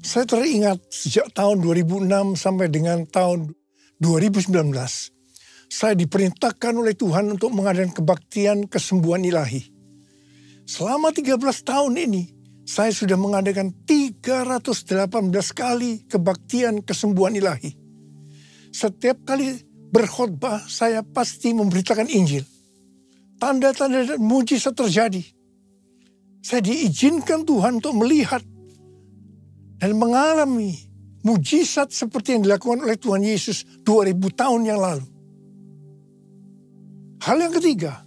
[SPEAKER 2] Saya teringat sejak tahun 2006 sampai dengan tahun 2019, saya diperintahkan oleh Tuhan untuk mengadakan kebaktian kesembuhan ilahi. Selama 13 tahun ini, saya sudah mengadakan 318 kali kebaktian kesembuhan ilahi. Setiap kali berkhotbah, saya pasti memberitakan Injil. Tanda-tanda dan mujizat terjadi. Saya diizinkan Tuhan untuk melihat dan mengalami mujizat seperti yang dilakukan oleh Tuhan Yesus 2000 tahun yang lalu. Hal yang ketiga,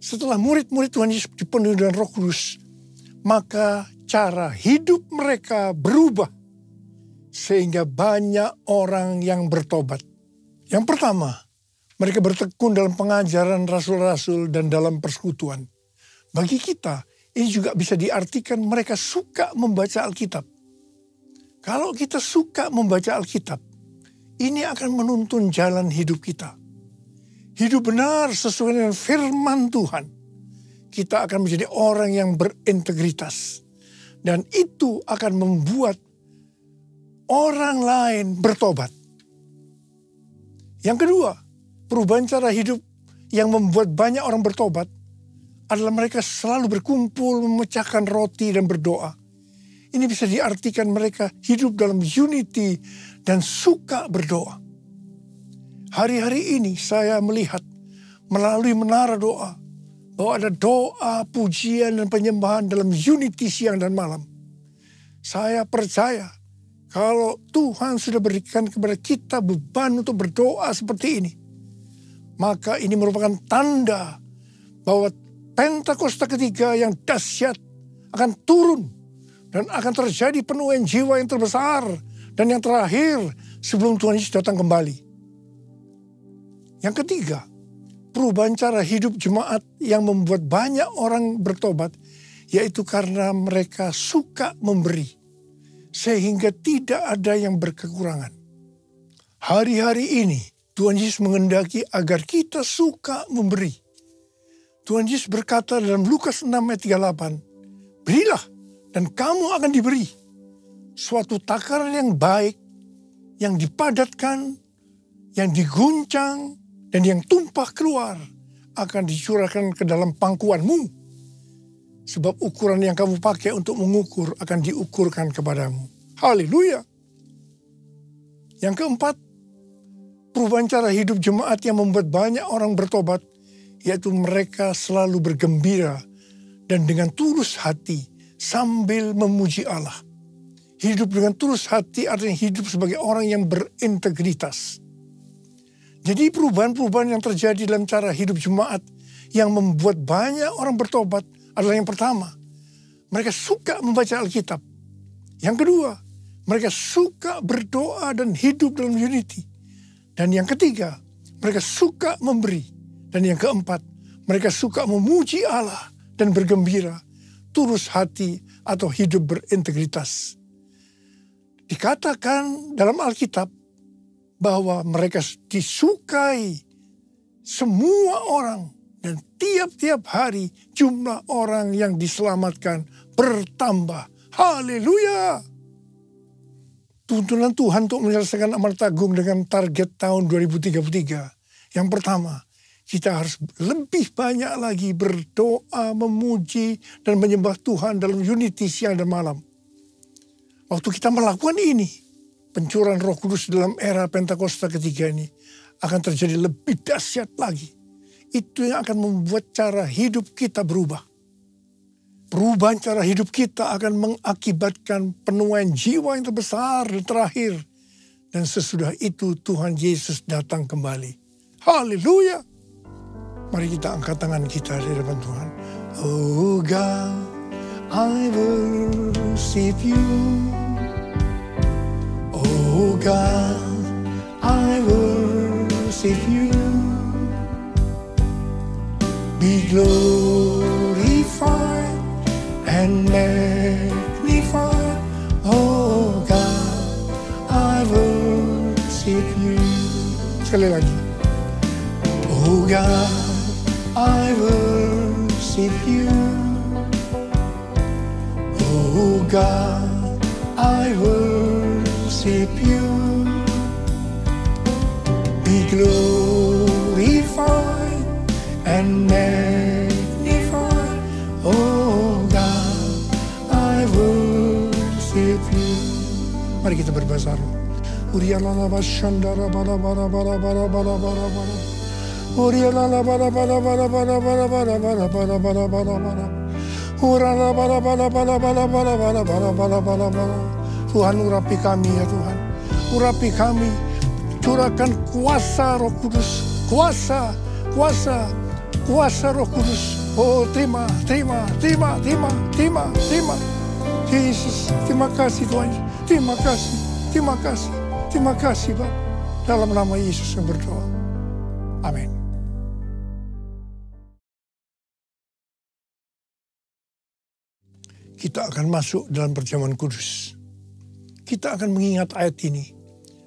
[SPEAKER 2] setelah murid-murid Tuhan Yesus dipenuhi dengan Roh Kudus, maka cara hidup mereka berubah sehingga banyak orang yang bertobat. Yang pertama, mereka bertekun dalam pengajaran rasul-rasul dan dalam persekutuan. Bagi kita, ini juga bisa diartikan mereka suka membaca Alkitab. Kalau kita suka membaca Alkitab, ini akan menuntun jalan hidup kita. Hidup benar sesuai dengan firman Tuhan. Kita akan menjadi orang yang berintegritas. Dan itu akan membuat orang lain bertobat. Yang kedua, perubahan cara hidup yang membuat banyak orang bertobat adalah mereka selalu berkumpul, memecahkan roti dan berdoa. Ini bisa diartikan mereka hidup dalam unity dan suka berdoa. Hari-hari ini saya melihat melalui menara doa bahwa ada doa, pujian, dan penyembahan dalam unity siang dan malam. Saya percaya kalau Tuhan sudah berikan kepada kita beban untuk berdoa seperti ini, maka ini merupakan tanda bahwa Pentakosta ketiga yang dahsyat akan turun. Dan akan terjadi penuaian jiwa yang terbesar dan yang terakhir sebelum Tuhan Yesus datang kembali. Yang ketiga, perubahan cara hidup jemaat yang membuat banyak orang bertobat, yaitu karena mereka suka memberi, sehingga tidak ada yang berkekurangan. Hari-hari ini, Tuhan Yesus menghendaki agar kita suka memberi. Tuhan Yesus berkata dalam Lukas 6 ayat 38, berilah dan kamu akan diberi. Suatu takaran yang baik, yang dipadatkan, yang diguncang, dan yang tumpah keluar akan dicurahkan ke dalam pangkuanmu. Sebab ukuran yang kamu pakai untuk mengukur akan diukurkan kepadamu. Haleluya. Yang keempat, perubahan cara hidup jemaat yang membuat banyak orang bertobat, yaitu mereka selalu bergembira dan dengan tulus hati sambil memuji Allah. Hidup dengan tulus hati artinya hidup sebagai orang yang berintegritas. Jadi perubahan-perubahan yang terjadi dalam cara hidup jemaat yang membuat banyak orang bertobat adalah yang pertama, mereka suka membaca Alkitab. Yang kedua, mereka suka berdoa dan hidup dalam unity. Dan yang ketiga, mereka suka memberi. Dan yang keempat, mereka suka memuji Allah dan bergembira, tulus hati atau hidup berintegritas. Dikatakan dalam Alkitab bahwa mereka disukai semua orang dan tiap-tiap hari jumlah orang yang diselamatkan bertambah. Haleluya! Tuntunan Tuhan untuk menyelesaikan amanat agung dengan target tahun 2033. Yang pertama, kita harus lebih banyak lagi berdoa, memuji, dan menyembah Tuhan dalam unity siang dan malam. Waktu kita melakukan ini, pencurahan Roh Kudus dalam era Pentakosta ketiga ini akan terjadi lebih dahsyat lagi. Itu yang akan membuat cara hidup kita berubah. Perubahan cara hidup kita akan mengakibatkan penuaian jiwa yang terbesar dan terakhir. Dan sesudah itu Tuhan Yesus datang kembali. Haleluya! Mari kita angkat tangan kita di depan Tuhan. Oh God, I worship you. Oh God, I worship you. Be glorified and magnified. Oh God, I worship you. Sekali lagi. Oh God, I worship you. Oh God, I worship you. Be glorified and magnified. Oh God, I worship you. Mari kita berbahasa roh. Urialala bashandara bara bara bara bara bara bara bara. Urialala bara bara bara bara bara bara bara bara bara bara bara. Urala bara bara bara bara bara bara bara bara bara bara. Tuhan urapi kami ya Tuhan. Urapi kami. Curahkan kuasa Roh Kudus. Kuasa, kuasa, kuasa Roh Kudus. Oh terima, terima, terima, terima, terima, terima. Yesus, terima kasih Tuhan. Terima kasih, terima kasih, terima kasih Pak. Dalam nama Yesus yang berdoa. Amin. Kita akan masuk dalam perjamuan kudus. Kita akan mengingat ayat ini.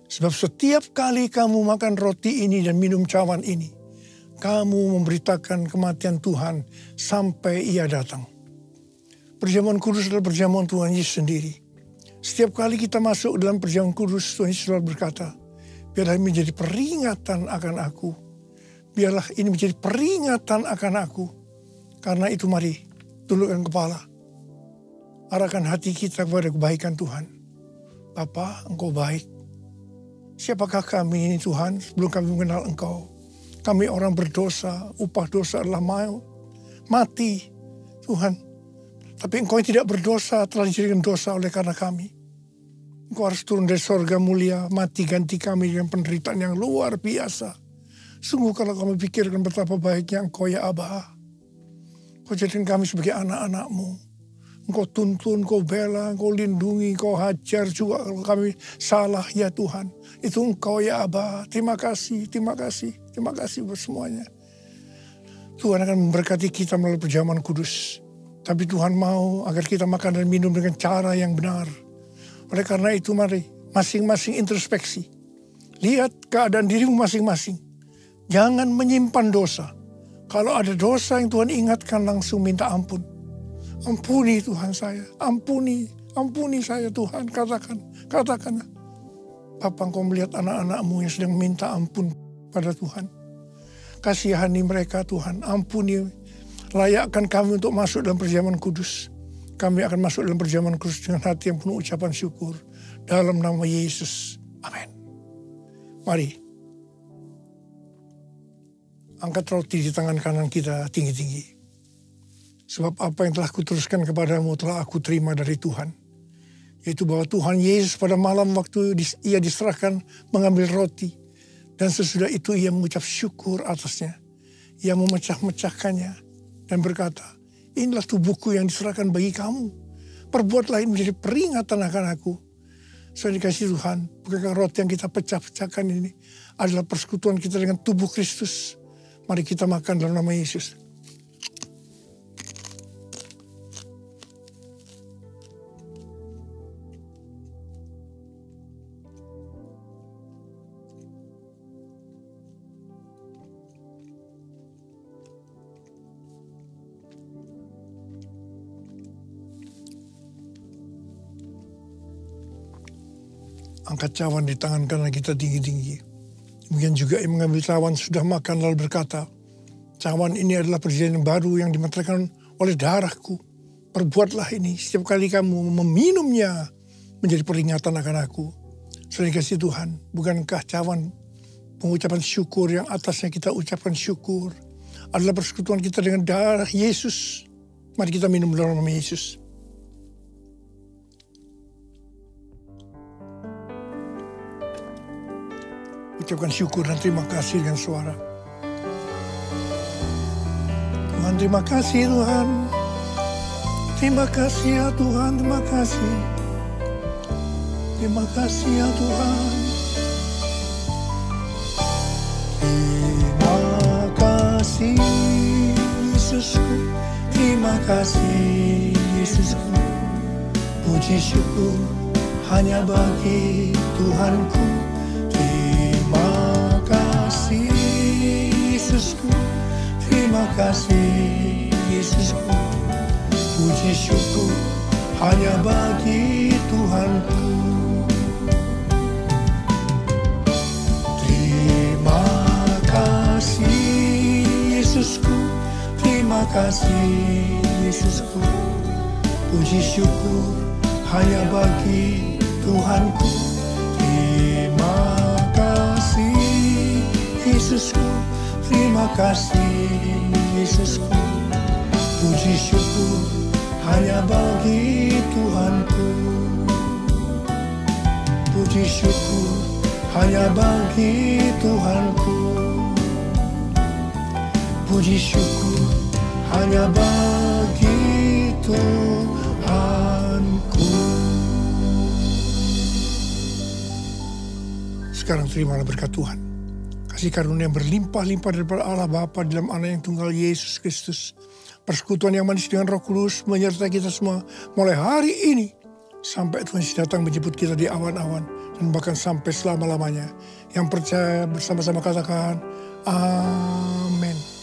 [SPEAKER 2] Sebab setiap kali kamu makan roti ini dan minum cawan ini, kamu memberitakan kematian Tuhan sampai Ia datang. Perjamuan kudus adalah perjamuan Tuhan Yesus sendiri. Setiap kali kita masuk dalam perjamuan kudus, Tuhan Yesus selalu berkata, biarlah ini menjadi peringatan akan aku. Biarlah ini menjadi peringatan akan aku. Karena itu mari, tundukkan kepala. Arahkan hati kita kepada kebaikan Tuhan. Bapa, Engkau baik. Siapakah kami ini Tuhan sebelum kami mengenal Engkau? Kami orang berdosa, upah dosa adalah maut, mati Tuhan. Tapi Engkau yang tidak berdosa telah dijadikan dosa oleh karena kami. Engkau harus turun dari sorga mulia, mati ganti kami dengan penderitaan yang luar biasa. Sungguh kalau kami pikirkan betapa baiknya Engkau ya Aba. Kau jadikan kami sebagai anak-anak-Mu. Engkau tuntun, Engkau bela, Engkau lindungi, Engkau hajar juga kalau kami salah ya Tuhan. Itu Engkau ya Aba. Terima kasih buat semuanya. Tuhan akan memberkati kita melalui perjamuan kudus. Tapi Tuhan mau agar kita makan dan minum dengan cara yang benar. Oleh karena itu mari masing-masing introspeksi. Lihat keadaan dirimu masing-masing. Jangan menyimpan dosa. Kalau ada dosa yang Tuhan ingatkan, langsung minta ampun. Ampuni Tuhan saya, ampuni saya Tuhan, katakan. Bapa, Engkau melihat anak-anak-Mu yang sedang minta ampun pada Tuhan. Kasihani mereka Tuhan, ampuni. Layakkan kami untuk masuk dalam perjamuan kudus. Kami akan masuk dalam perjamuan kudus dengan hati yang penuh ucapan syukur. Dalam nama Yesus, amin. Mari, angkat roti di tangan kanan kita tinggi-tinggi. Sebab apa yang telah kuteruskan kepadamu telah aku terima dari Tuhan. Yaitu bahwa Tuhan Yesus pada malam waktu ia diserahkan mengambil roti. Dan sesudah itu ia mengucap syukur atasnya. Ia memecah-mecahkannya dan berkata, inilah tubuhku yang diserahkan bagi kamu. Perbuatlah ini menjadi peringatan akan aku. Saya dikasih Tuhan, bukankah roti yang kita pecah-pecahkan ini adalah persekutuan kita dengan tubuh Kristus. Mari kita makan dalam nama Yesus. Angkat cawan di tangan kanan kita tinggi-tinggi. Demikian juga yang mengambil cawan sudah makan lalu berkata, cawan ini adalah perjanjian baru yang dimeteraikan oleh darahku. Perbuatlah ini setiap kali kamu meminumnya menjadi peringatan akan aku. Saudara kasih Tuhan, bukankah cawan pengucapan syukur yang atasnya kita ucapkan syukur adalah persekutuan kita dengan darah Yesus. Mari kita minum dalam nama Yesus. Ucapkan syukur dan terima kasih dengan suara. Tuhan, terima kasih Tuhan. Terima kasih ya Tuhan, terima kasih. Terima kasih ya Tuhan. Terima kasih Yesusku. Terima kasih Yesusku. Puji syukur hanya bagi Tuhanku. Terima kasih Yesusku, terima kasih Yesusku. Puji syukur hanya bagi Tuhanku. Terima kasih Yesusku, terima kasih Yesusku. Puji syukur hanya bagi Tuhanku. Terima kasih Yesusku, terima kasih Yesusku. Puji syukur hanya bagi Tuhanku. Puji syukur hanya bagi Tuhanku. Puji syukur hanya bagi Tuhanku. Sekarang terimalah berkat Tuhan. Kasih karunia yang berlimpah-limpah daripada Allah Bapa dalam Anak yang tunggal Yesus Kristus. Persekutuan yang manis dengan Roh Kudus menyertai kita semua mulai hari ini sampai Tuhan datang menjemput kita di awan-awan dan bahkan sampai selama-lamanya. Yang percaya bersama-sama katakan amin.